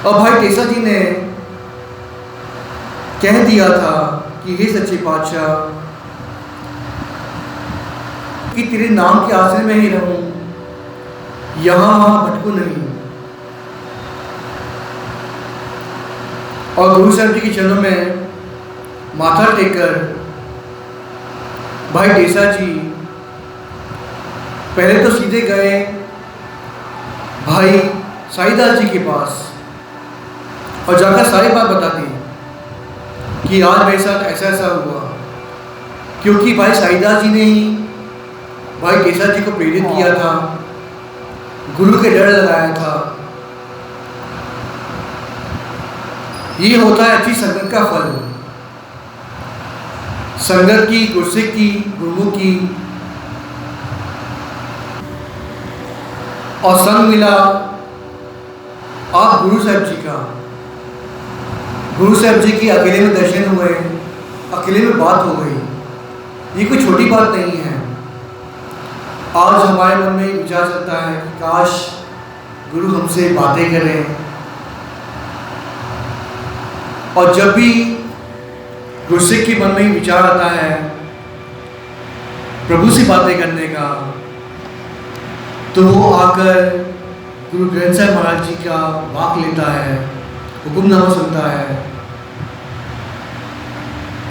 और भाई टेसा जी ने कह दिया था कि हे सच्चे पातशाह कि तेरे नाम के आश्रय में ही रहूं, यहां वहां भटकू नहीं। और गुरु साहब जी के चरणों में माथा टेककर भाई टेसा जी पहले तो सीधे गए भाई साईदास जी के पास और जाकर सारी बात बता दी कि आज मेरे साथ ऐसा ऐसा हुआ, क्योंकि भाई साईदास जी ने ही भाई टेसा जी को प्रेरित किया था, गुरु के डर लगाया था। ये होता है अच्छी संगत का फल, संगत की, गुरसिक की, गुरुमुख की। और संग मिला आप गुरु साहब जी का, गुरु साहब जी की अकेले में दर्शन हुए, अकेले में बात हो गई। ये कोई छोटी बात नहीं है। आज हमारे मन में विचार चलता है कि काश गुरु हमसे बातें करें, और जब भी गुरसिक के मन में विचार आता है प्रभु से बातें करने का, तो वो आकर गुरु ग्रंथ साहब महाराज जी का वाक लेता है, हुक्मनामा सुनता है।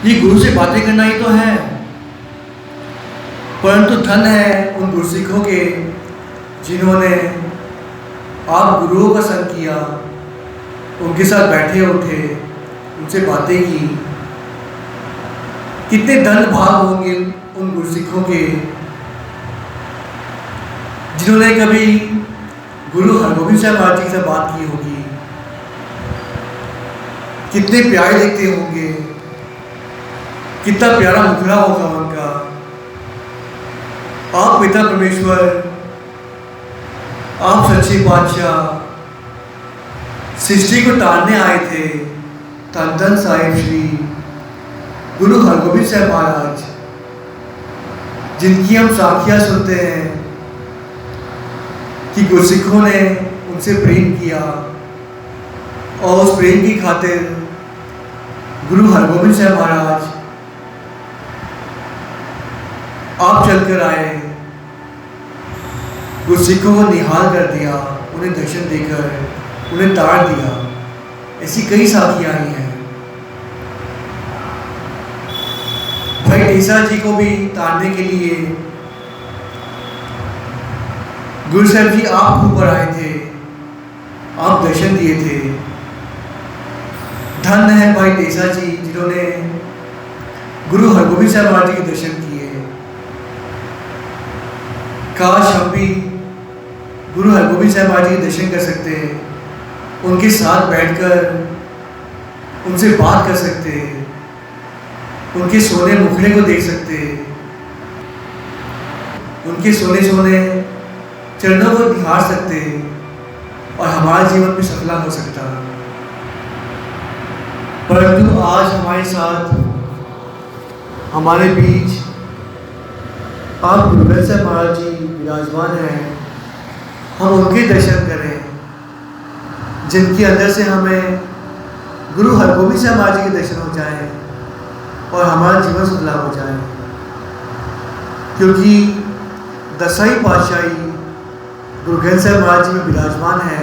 ये गुरु से बातें करना ही तो है, परंतु धन है उन गुरसिखों के जिन्होंने आप गुरुओं का संग किया, उनके साथ बैठे उठे, उनसे बातें की। कितने धन भाग होंगे उन गुरसिखों के जिन्होंने कभी गुरु हरगोबिंद साहब महाराज जी से बात की होगी। कितने प्यारे देखते होंगे, कितना प्यारा मुखड़ा होगा उनका। आप पिता परमेश्वर, आप सच्चे पातशाह सृष्टि को तारने आए थे, धन धन साहिब श्री गुरु हरगोबिंद साहब महाराज, जिनकी हम साखियाँ सुनते हैं कि गुरसिखों ने उनसे प्रेम किया और उस प्रेम की खातिर गुरु हरगोबिंद साहब महाराज आप चलकर आए, गुरसिखों को निहाल कर दिया, उन्हें दर्शन देकर उन्हें तार दिया। ऐसी कई साखियाँ आई हैं। भाई टेसा जी को भी तारने के लिए गुरु साहब जी आप ऊपर आए थे, आप दर्शन दिए थे। धन है भाई टेसा जी जिन्होंने गुरु हरगोबिंद साहब महाराज जी के दर्शन किए। काश हम भी गुरु हरगोबिंद साहब महाराज जी के दर्शन कर सकते, उनके साथ बैठकर उनसे बात कर सकते, उनके सोने मुखड़े को देख सकते। उनके सोने सोने चरणों को निहार सकते और हमारा जीवन भी सफल हो सकता। परंतु आज हमारे साथ हमारे बीच आप गुरुग्रंथ साहिब महाराज जी विराजमान हैं। हम उनके दर्शन करें जिनके अंदर से हमें गुरु हरगोबिंद साहिब महाराज जी के दर्शन हो जाए और हमारा जीवन सफल हो जाए, क्योंकि दसाई पातशाही गुरुग्रंथ साहिब महाराज जी में विराजमान है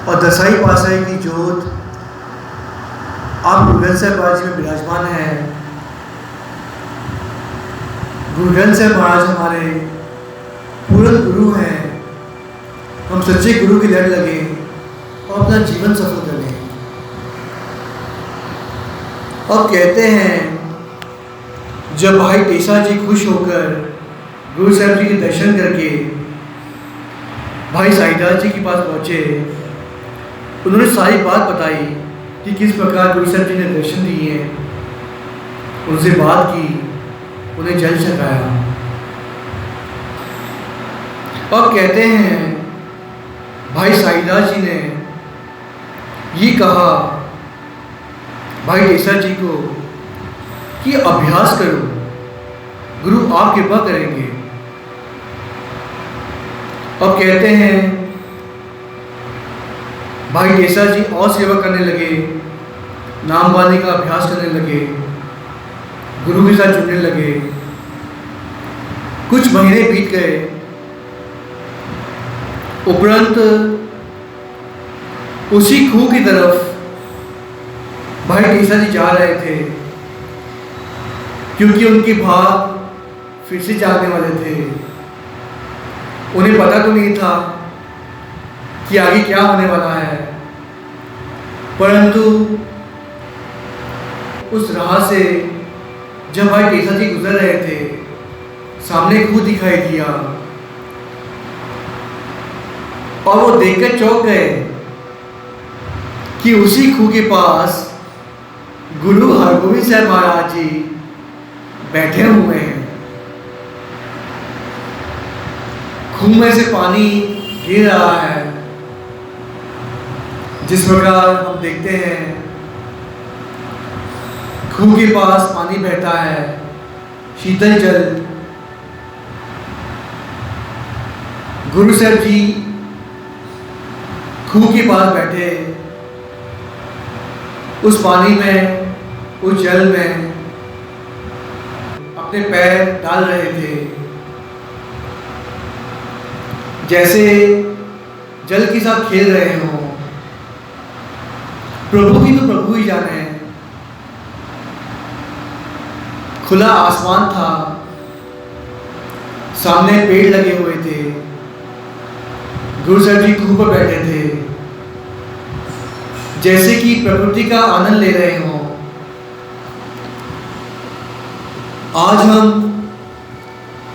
और दसाई पातशाही की जोत आप गुरुग्रंथ साहिब महाराज जी में विराजमान है। गुरुग्रंथ साहिब महाराज हमारे पूर्ण गुरु हैं। हम सच्चे गुरु की लड़ लगे और अपना जीवन सफल करें। और कहते हैं जब भाई टेसा जी खुश होकर गुरु साहब जी के दर्शन करके भाई साईदास जी के पास पहुँचे, उन्होंने सारी बात बताई कि किस प्रकार गुरु साहब जी ने दर्शन दिए, उनसे बात की, उन्हें जल छकाया। और कहते हैं भाई साईदास जी ने ये कहा भाई टेसा जी को कि अभ्यास करो, गुरु आप कृपा करेंगे। और कहते हैं भाई टेसा जी और सेवा करने लगे, नाम बानी का अभ्यास करने लगे, गुरु के साथ जुड़ने लगे। कुछ महीने बीत गए, उपरंत उसी खूह की तरफ भाई टेसा जी जा रहे थे, क्योंकि उनके भाग फिर से जागने वाले थे। उन्हें पता तो नहीं था कि आगे क्या होने वाला है, परंतु उस राह से जब भाई टेसा जी गुजर रहे थे, सामने खूह दिखाई दिया और वो देखकर चौंक गए कि उसी खूह के पास गुरु हरगोबिंद साहिब महाराज जी बैठे हुए हैं। खूह में से पानी गिर रहा है। जिस प्रकार हम देखते हैं खूह के पास पानी बहता है, शीतल जल। गुरु साहब जी खूह के पास बैठे, उस पानी में, उस जल में अपने पैर डाल रहे थे, जैसे जल के साथ खेल रहे हों। प्रभु ही तो प्रभु ही जाने। खुला आसमान था, सामने पेड़ लगे हुए थे, गुरु साहब जी खूह पर बैठे थे, जैसे कि प्रकृति का आनंद ले रहे हों। आज हम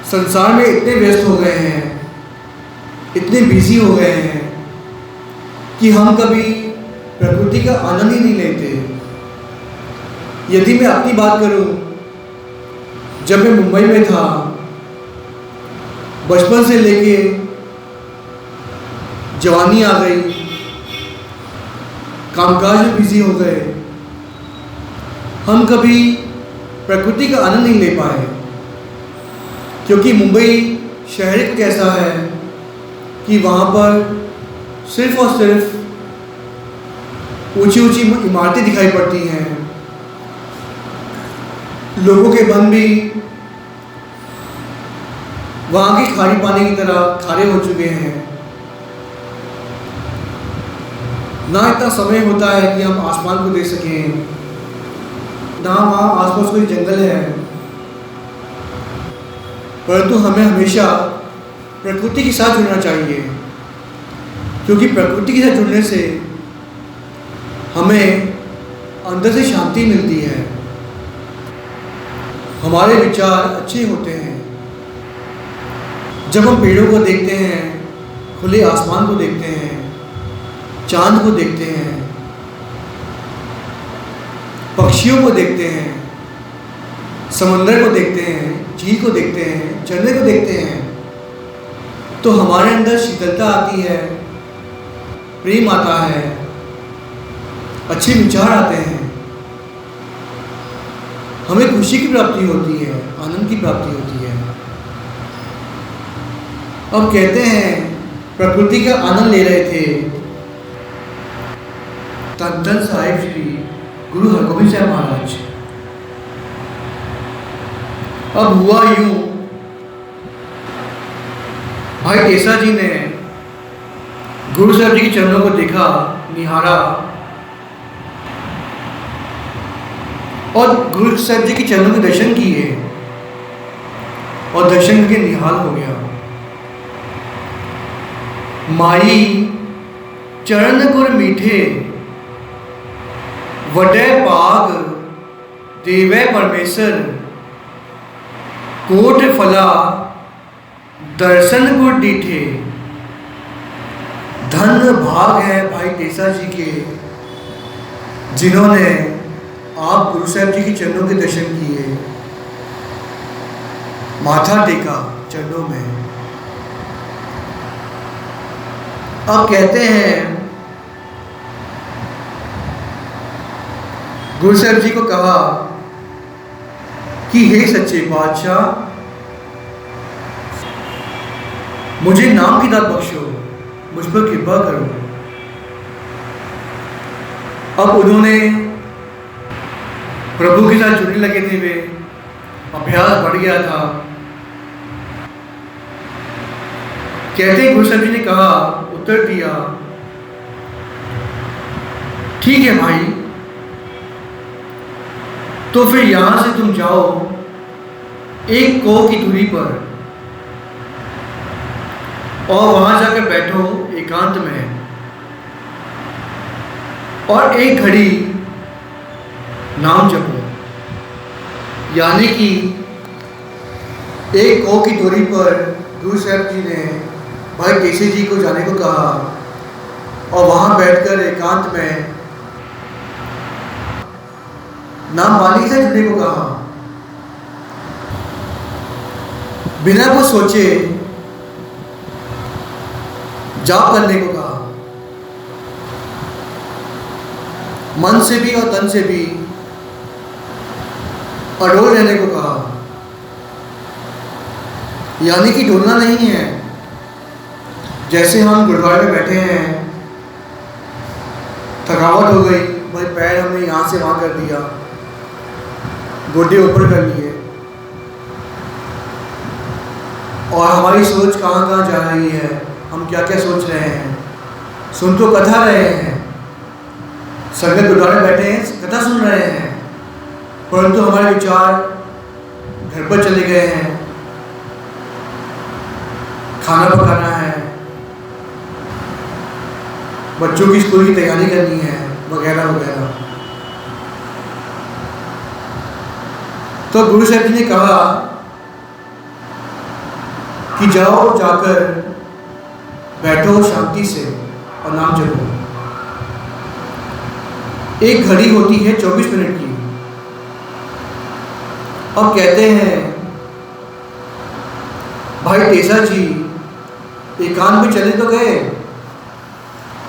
संसार में इतने व्यस्त हो गए हैं, इतने बिजी हो गए हैं कि हम कभी प्रकृति का आनंद ही नहीं लेते। यदि मैं अपनी बात करूं, जब मैं मुंबई में था, बचपन से लेके जवानी आ गई, कामकाज में बिजी हो गए, हम कभी प्रकृति का आनंद नहीं ले पाए, क्योंकि मुंबई शहर कुछ ऐसा है कि वहाँ पर सिर्फ और सिर्फ ऊंची ऊंची इमारतें दिखाई पड़ती हैं। लोगों के मन भी वहाँ के खारी पानी की तरह खारे हो चुके हैं। ना इतना समय होता है कि हम आसमान को देख सकें, ना वहाँ आसपास कोई जंगल है, परंतु हमें हमेशा प्रकृति के साथ जुड़ना चाहिए, क्योंकि प्रकृति के साथ जुड़ने से हमें अंदर से शांति मिलती है, हमारे विचार अच्छे होते हैं। जब हम पेड़ों को देखते हैं, खुले आसमान को देखते हैं, चांद को देखते हैं, पक्षियों को देखते हैं, समंदर को देखते हैं, झील को देखते हैं, झरने को देखते हैं, तो हमारे अंदर शीतलता आती है, प्रेम आता है, अच्छे विचार आते हैं, हमें खुशी की प्राप्ति होती है, आनंद की प्राप्ति होती है। अब कहते हैं प्रकृति का आनंद ले रहे थे धन धन साहिब श्री गुरु हरगोबिंद साहब महाराज। अब हुआ यूं, भाई टेसा जी ने गुरु साहब जी के चरणों को देखा, निहारा, और गुरु साहब जी के चरणों के दर्शन किए, और दर्शन करके निहाल हो गया। माई चरण गुर मीठे, वडे पाग देवे परमेश्वर, कोट फला दर्शन गुर डीठे। धन भाग है भाई टेसा जी के, जिन्होंने आप गुरु साहब जी के चरणों के दर्शन किए, माथा टेका चरणों में। अब कहते हैं गुरु साहब जी को कहा कि हे सच्चे बादशाह, मुझे नाम की दात बख्शो, मुझ पर कृपा करो। अब उन्होंने प्रभु के साथ जुड़ने लगे थे, वे अभ्यास बढ़ गया था। कहते गुरु साहब जी ने कहा, उत्तर दिया, ठीक है भाई, तो फिर यहां से तुम जाओ एक कोह की दूरी पर, और वहां जाकर बैठो एकांत में, और एक घड़ी नाम जपो। यानी कि एक कोह की दूरी पर गुरु साहब जी ने भाई टेसे जी को जाने को कहा, और वहां बैठकर एकांत में नाम वाली से जुड़ने को कहा। बिना कुछ सोचे जाप करने को कहा, मन से भी और तन से भी अडोल रहने को कहा। यानी कि डोलना नहीं है। जैसे हम गुरुद्वारे में बैठे हैं, थकावट हो गई, भाई पैर हमने यहाँ से वहाँ कर दिया, गोडे ऊपर कर लिए, और हमारी सोच कहाँ कहाँ जा रही है, हम क्या क्या सोच रहे हैं, सुन तो कथा रहे हैं, संगत गुरुद्वारे बैठे हैं, कथा सुन रहे हैं, परंतु हमारे विचार घर पर चले गए हैं, खाना पकाना है, बच्चों की स्कूल की तैयारी करनी है, वगैरह वगैरह। तो गुरु साहब जी ने कहा कि जाओ, जाकर बैठो शांति से और नाम जपो। एक घड़ी होती है 24 मिनट की। अब कहते हैं भाई टेसा जी एकांत में चले तो गए,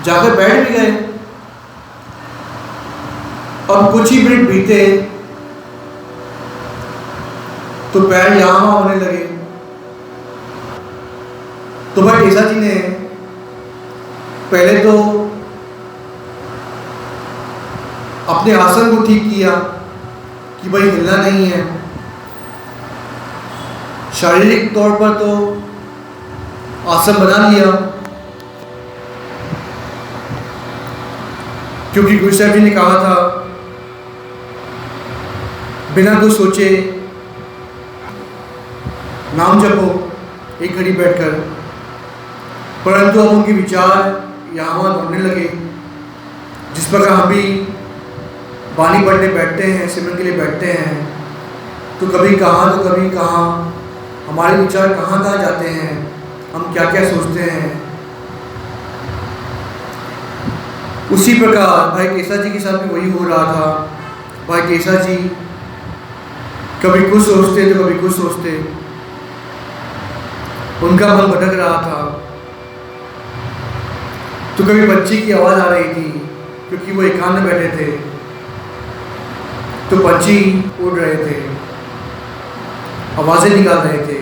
जाकर बैठ भी गए। अब कुछ ही मिनट बीते तो पैर यहाँ वहाँ होने लगे। तो भाई टेसा जी ने पहले तो अपने आसन को ठीक किया कि भाई हिलना नहीं है। शारीरिक तौर पर तो आसन बना लिया, क्योंकि गुरु साहब जी ने कहा था बिना कुछ सोचे नाम जपो एक घड़ी बैठकर। परंतु अब उनके विचार यहाँ वहाँ दौड़ने लगे। जिस प्रकार हम भी वाणी पढ़ने बैठते हैं, सिमरन के लिए बैठते हैं, तो कभी कहाँ तो कभी कहाँ हमारे विचार कहाँ कहाँ जाते हैं, हम क्या क्या सोचते हैं। उसी प्रकार भाई टेसा जी के साथ भी वही हो रहा था। भाई टेसा जी कभी कुछ सोचते तो कभी कुछ सोचते। उनका मन भटक रहा था। तो कभी पंछी की आवाज़ आ रही थी, क्योंकि वो एकांत में बैठे थे, तो पंछी उड़ रहे थे, आवाज़ें निकाल रहे थे।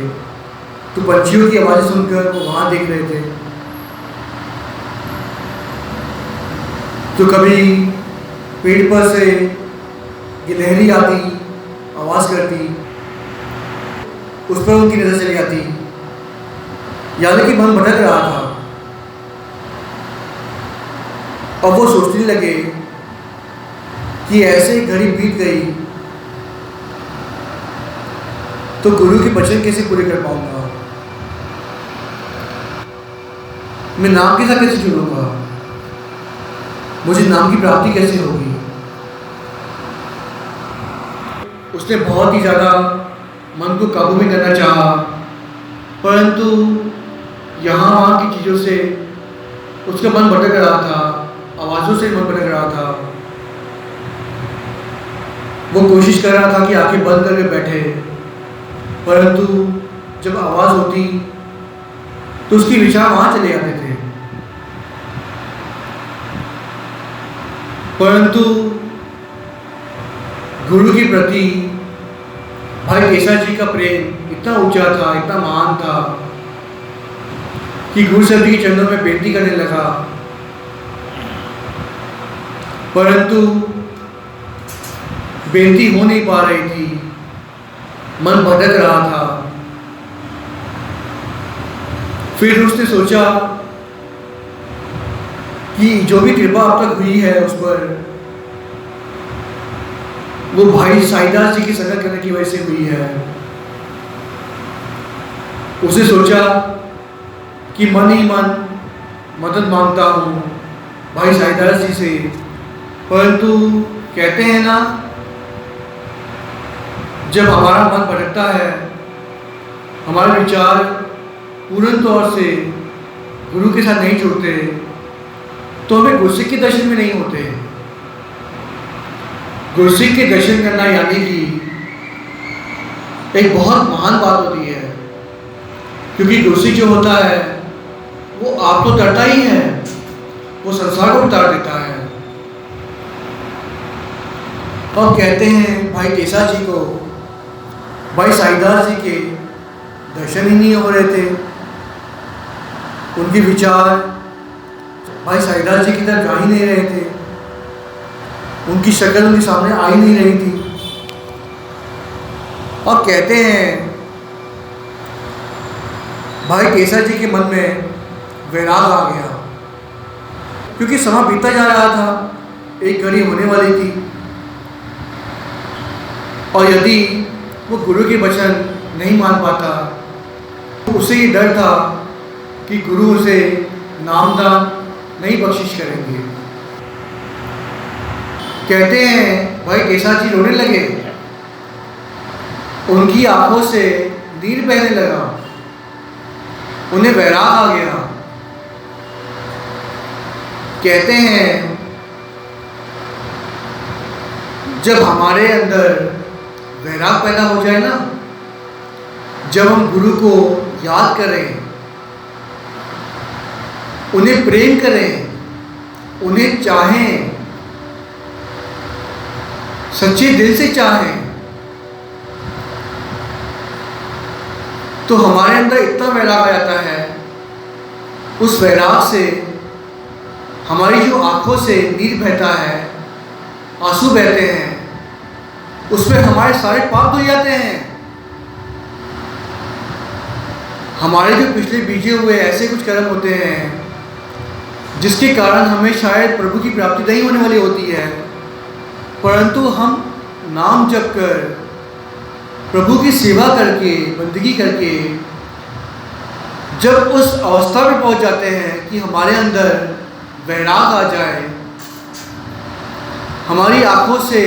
तो पंछियों की आवाज़ें सुनकर वो वहाँ देख रहे थे। तो कभी पेड़ पर से गिलहरी आती, आवाज़ करती, उस पर उनकी नज़र चली जाती। यानी कि मन भटक रहा था। अब वो सोचने लगे कि ऐसे घड़ी बीत गई तो गुरु के वचन कैसे पूरे कर पाऊंगा, मैं नाम के साथ कैसे जुड़ूंगा, मुझे नाम की प्राप्ति कैसे होगी। उसने बहुत ही ज़्यादा मन को काबू में करना चाहा, परंतु यहाँ वहाँ की चीज़ों से उसका मन भटक रहा था, आवाज़ों से मन भटक रहा था। वो कोशिश कर रहा था कि आंखें बंद करके बैठे, परंतु जब आवाज़ होती तो उसके विचार वहाँ चले जाते थे। परंतु गुरु के प्रति भाई केशव जी का प्रेम इतना ऊंचा था, इतना महान था कि गुरु साहब जी के चरणों में बेनती करने लगा। परंतु बेनती हो नहीं पा रही थी, मन भटक रहा था। फिर उसने सोचा कि जो भी कृपा अब तक हुई है उस पर वो भाई साईदास जी की संगत करने की वजह से हुई है। उसने सोचा कि मन ही मन मदद मांगता हूँ भाई साईदास जी से, परंतु कहते हैं ना, जब हमारा मन भटकता है, हमारे विचार पूर्ण तौर से गुरु के साथ नहीं जुड़ते, तो हमें गुरसिक के दर्शन में नहीं होते। गुरसिक के दर्शन करना यानी कि एक बहुत महान बात होती है, क्योंकि गुरसिक जो होता है वो आप तो तरता ही है, वो संसार को उतार देता है। और कहते हैं भाई केशव जी को भाई साईदास जी के दर्शन ही नहीं हो रहे थे। उनके विचार भाई साईदास जी की तरफ जा ही नहीं रहे थे, उनकी शक्ल उनके सामने आ ही नहीं रही थी। और कहते हैं भाई केशव जी के मन में वैराग आ गया, क्योंकि समय बीतता जा रहा था, एक घड़ी होने वाली थी, और यदि वो गुरु के वचन नहीं मान पाता तो उसे ये डर था कि गुरु उसे नामदान नहीं बख्शिश करेंगे। कहते हैं भाई केशव जी रोने लगे, उनकी आंखों से नीर बहने लगा, उन्हें वैराग आ गया। कहते हैं जब हमारे अंदर वैराग पैदा हो जाए ना, जब हम गुरु को याद करें, उन्हें प्रेम करें, उन्हें चाहें, सच्चे दिल से चाहें, तो हमारे अंदर इतना वैराग आ जाता है, उस वैराग से हमारी जो आंखों से नीर बहता है, आंसू बहते हैं, उसमें हमारे सारे पाप धुल जाते हैं। हमारे जो पिछले बीजे हुए ऐसे कुछ कर्म होते हैं जिसके कारण हमें शायद प्रभु की प्राप्ति नहीं होने वाली होती है, परंतु हम नाम जप कर, प्रभु की सेवा करके, बंदगी करके जब उस अवस्था में पहुंच जाते हैं कि हमारे अंदर वैराग आ जाए, हमारी आंखों से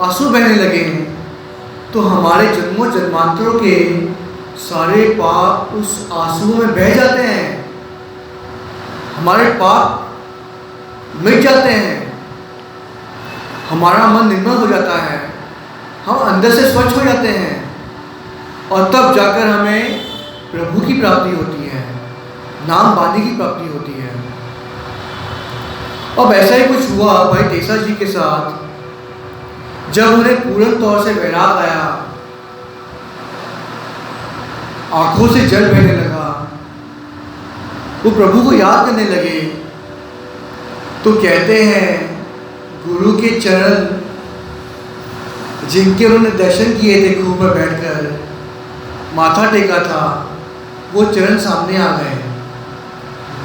आंसू बहने लगे, तो हमारे जन्मों जन्मांतरों के सारे पाप उस आंसुओं में बह जाते हैं, हमारे पाप मिट जाते हैं, हमारा मन निर्मल हो जाता है, हम अंदर से स्वच्छ हो जाते हैं और तब जाकर हमें प्रभु की प्राप्ति होती है, नाम बानी की प्राप्ति होती है। अब ऐसा ही कुछ हुआ भाई टेसा जी के साथ। जब उन्हें पूर्ण तौर से वैराग आया, आंखों से जल बहने लगा, वो प्रभु को याद करने लगे, तो कहते हैं गुरु के चरण जिनके उन्होंने दर्शन किए थे खूह पर बैठकर, माथा टेका था, वो चरण सामने आ गए।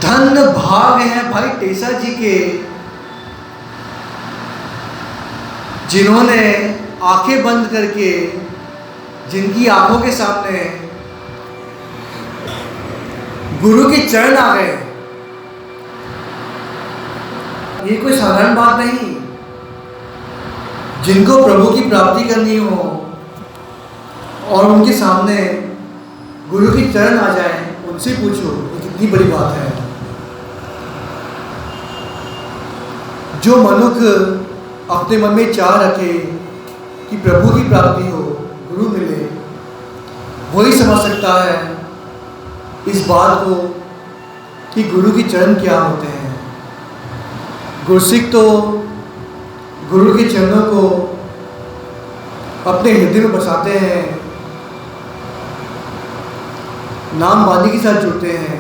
धन भाग हैं भाई टेसा जी के, जिन्होंने आंखें बंद करके, जिनकी आंखों के सामने गुरु के चरण आ गए। ये कोई साधारण बात नहीं। जिनको प्रभु की प्राप्ति करनी हो और उनके सामने गुरु के चरण आ जाए, उनसे पूछो ये कितनी बड़ी बात है। जो मनुष्य अपने मन में चाह रखे कि प्रभु की प्राप्ति हो, गुरु मिले, वही समझ सकता है इस बात को कि गुरु के चरण क्या होते हैं। गुरसिक तो गुरु के चरणों को अपने हृदय में बसाते हैं, नाम बानी के साथ जुड़ते हैं,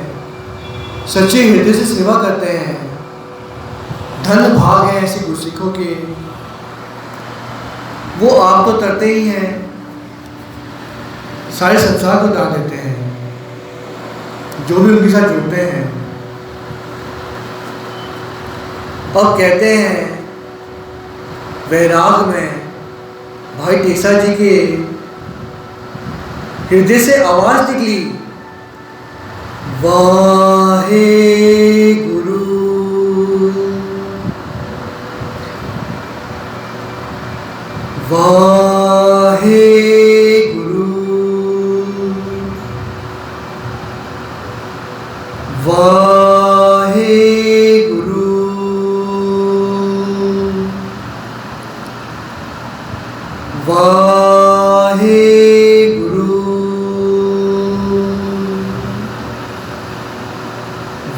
सच्चे हृदय से सेवा करते हैं। धन भाग है ऐसे गुरसिखों के। वो आप तो तरते ही हैं, सारे संसार को दान देते हैं जो भी उनके साथ जुड़ते हैं। और कहते हैं वैराग में भाई टेसा जी के हृदय से आवाज निकली, वाहे गुरु। वाहे गुरु। वाहे गुरु। वाहे गुरु।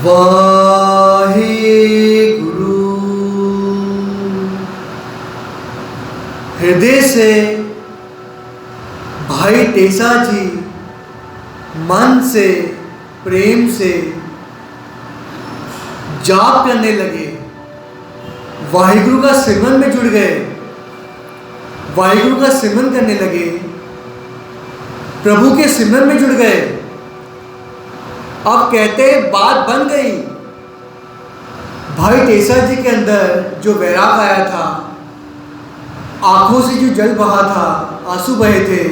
वाहे गुरु। हृदय से भाई टेसा जी मन से, प्रेम से जाप करने लगे, वाहिगुरु का सिमरन में जुड़ गए, वाहिगुरु का सिमरन करने लगे, प्रभु के सिमरन में जुड़ गए। अब कहते बात बन गई। भाई टेसा जी के अंदर जो वैराग आया था, आंखों से जो जल बहा था, आंसू बहे थे,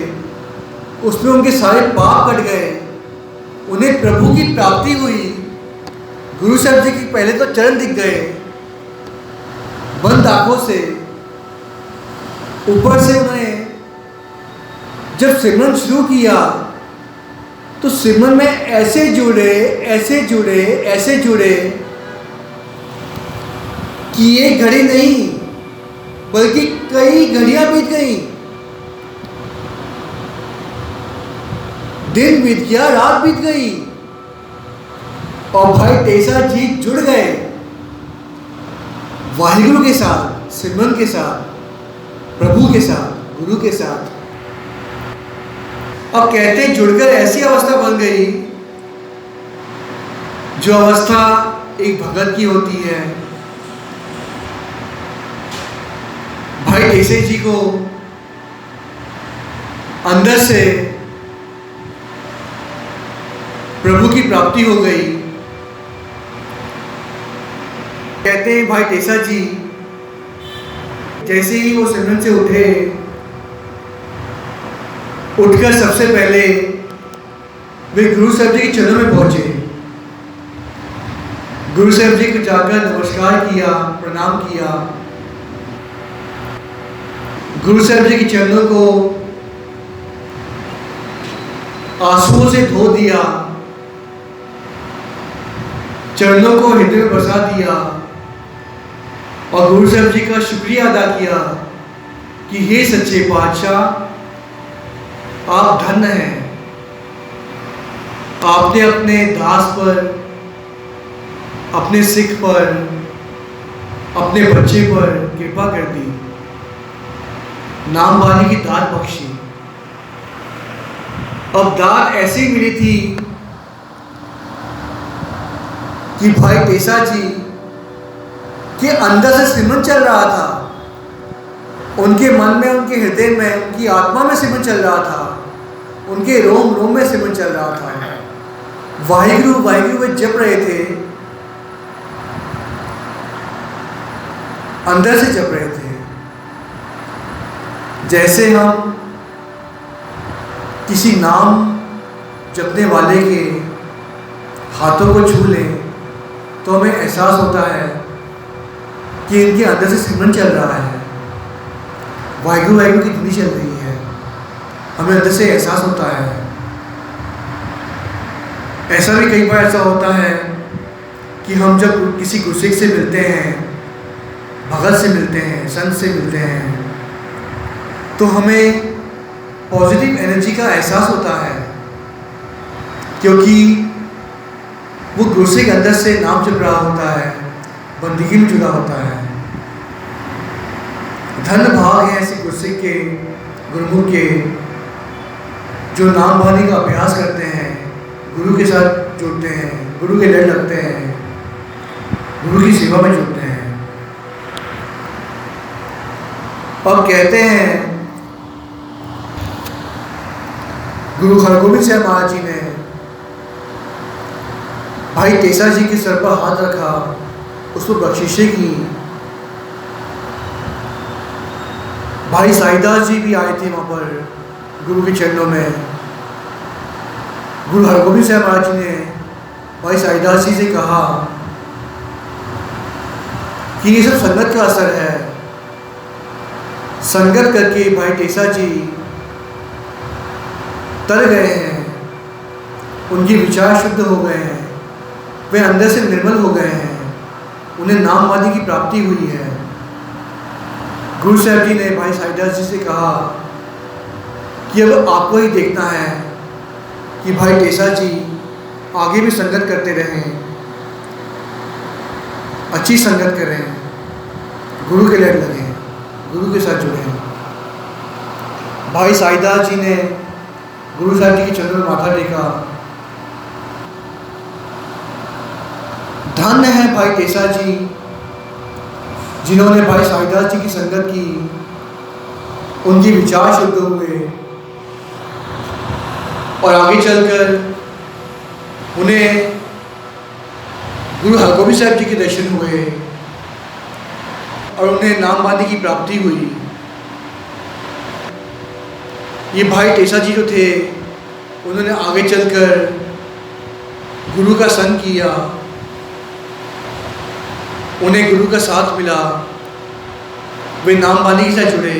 उसमें उनके सारे पाप कट गए, उन्हें प्रभु की प्राप्ति हुई। गुरु साहब जी के पहले तो चरण दिख गए, बंद आंखों से। ऊपर से उन्होंने जब सिमरन शुरू किया तो सिमरन में ऐसे जुड़े, ऐसे जुड़े, ऐसे जुड़े कि ये घड़ी नहीं बल्कि कई घड़ियां बीत गई। दिन बीत गया, रात बीत गई और भाई टेसा जी जुड़ गए वाहिगुरु के साथ, सिमरन के साथ, प्रभु के साथ, गुरु के साथ। अब कहते जुड़कर ऐसी अवस्था बन गई जो अवस्था एक भगत की होती है। भाई टेसा जी को अंदर से प्रभु की प्राप्ति हो गई। कहते हैं भाई टेसा जी जैसे ही वो सिमरन से उठे, उठकर सबसे पहले वे गुरु साहब जी के चरणों में पहुंचे। गुरु साहब जी को जाकर नमस्कार किया, प्रणाम किया। गुरु साहब जी के चरणों को आंसुओं से धो दिया, चरणों को हृदय में बसा दिया और गुरु साहब जी का शुक्रिया अदा किया कि हे सच्चे पातशाह, आप धन्य हैं, आपने अपने दास पर, अपने सिख पर, अपने बच्चे पर कृपा कर दी, नाम वाली की दात बख्शी। अब दात ऐसी मिली थी कि भाई टेसा जी के अंदर से सिमरन चल रहा था, उनके मन में, उनके हृदय में, उनकी आत्मा में सिमरन चल रहा था, उनके रोम रोम में सिमरन चल रहा था। वाहिगुरु वाहिगुरु वे जप रहे थे, अंदर से जप रहे थे। जैसे हम किसी नाम जपने वाले के हाथों को छू लें तो हमें एहसास होता है कि इनके अंदर से सिमरन चल रहा है, वाहिगुरु वाहिगुरु की धुनी चल रही है, हमें अंदर से एहसास होता है। ऐसा भी कई बार ऐसा होता है कि हम जब किसी गुरसिख से मिलते हैं, भगत से मिलते हैं, संत से मिलते हैं, तो हमें पॉजिटिव एनर्जी का एहसास होता है, क्योंकि वो गुरसिख अंदर से नाम जप रहा होता है, बंदगी में जुड़ा होता है। धन्य भाग है ऐसे गुरसिख के, गुरुमुख के, जो नाम वाणी का अभ्यास करते हैं, गुरु के साथ जुड़ते हैं, गुरु के लड़ लगते हैं, गुरु की सेवा में जुड़ते हैं। और कहते हैं गुरु हरगोविंद साहब महाराज जी ने भाई टेसा जी के सर पर हाथ रखा, उसको बख्शिशें की। भाई साईदास जी भी आए थे वहाँ पर गुरु के चरणों में। गुरु हरगोविंद साहब महाराज जी ने भाई साईदास जी से कहा कि ये सब संगत का असर है, संगत करके भाई टेसा जी तर गए हैं, उनके विचार शुद्ध हो गए हैं, वे अंदर से निर्मल हो गए हैं, उन्हें नाम वाली की प्राप्ति हुई है। गुरु साहब जी ने भाई साईदास जी से कहा कि अब आपको ही देखना है कि भाई टेसा जी आगे भी संगत करते रहें, अच्छी संगत करें, गुरु के लड़ लगें, गुरु के साथ जुड़ें। भाई साईदास जी ने गुरु साहब जी के चरणों में माथा टेका। धन्य है भाई टेसा जी, जिन्होंने भाई साईदास जी की संगत की, उनके विचार शुद्ध हुए और आगे चलकर उन्हें गुरु हरगोविंद साहब जी के दर्शन हुए और उन्हें नाम वाणी की प्राप्ति हुई। ये भाई टेसा जी जो थे, उन्होंने आगे चलकर गुरु का संग किया, उन्हें गुरु का साथ मिला, वे नाम वाणी के साथ जुड़े।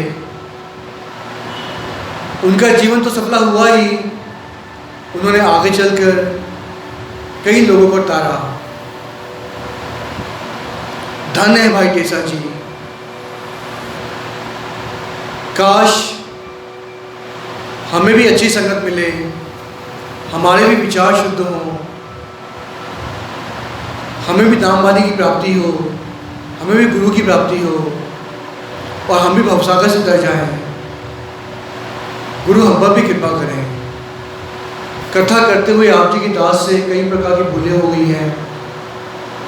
उनका जीवन तो सफल हुआ ही, उन्होंने आगे चलकर कई लोगों को तारा। धन्य है भाई टेसा जी। काश हमें भी अच्छी संगत मिले, हमारे भी विचार शुद्ध हों, हमें भी नाम वाणी की प्राप्ति हो, हमें भी गुरु की प्राप्ति हो और हम भी भवसागर से तर जाएं। गुरु हम पर भी कृपा करें। कथा करते हुए आप जी की दास से कई प्रकार की भूलें हो गई हैं।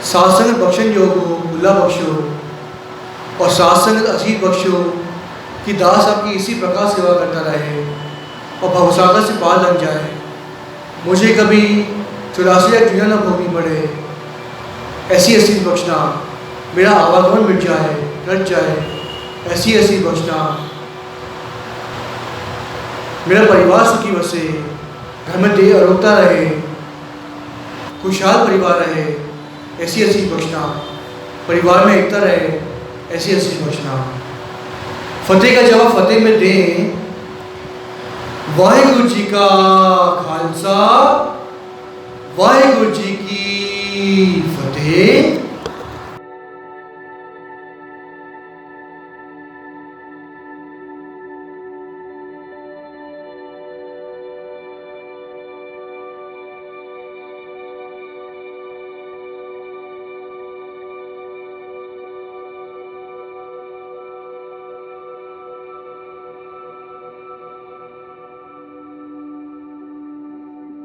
साथ संगत बख्शन योग हो, भूला बख्शो, और साथ संगत असीम बख्शो कि दास आपकी इसी प्रकार सेवा करता रहे और भवसागर से पार लग जाए। मुझे कभी 84 या जुआ न भोगनी पड़े, ऐसी असीम बख्शना। मेरा आवागमन मिट जाए, घट जाए, ऐसी असीम बख्शना। मेरा परिवार सुखी बसे, घर में देह अरोगता रहे, खुशहाल परिवार रहे, ऐसी असीम बख्शना। परिवार में एकता रहे, ऐसी असीम बख्शना। फतेह का जवाब फतेह में दें। वाहिगुरु जी का खालसा, वाहिगुरु जी की फतेह।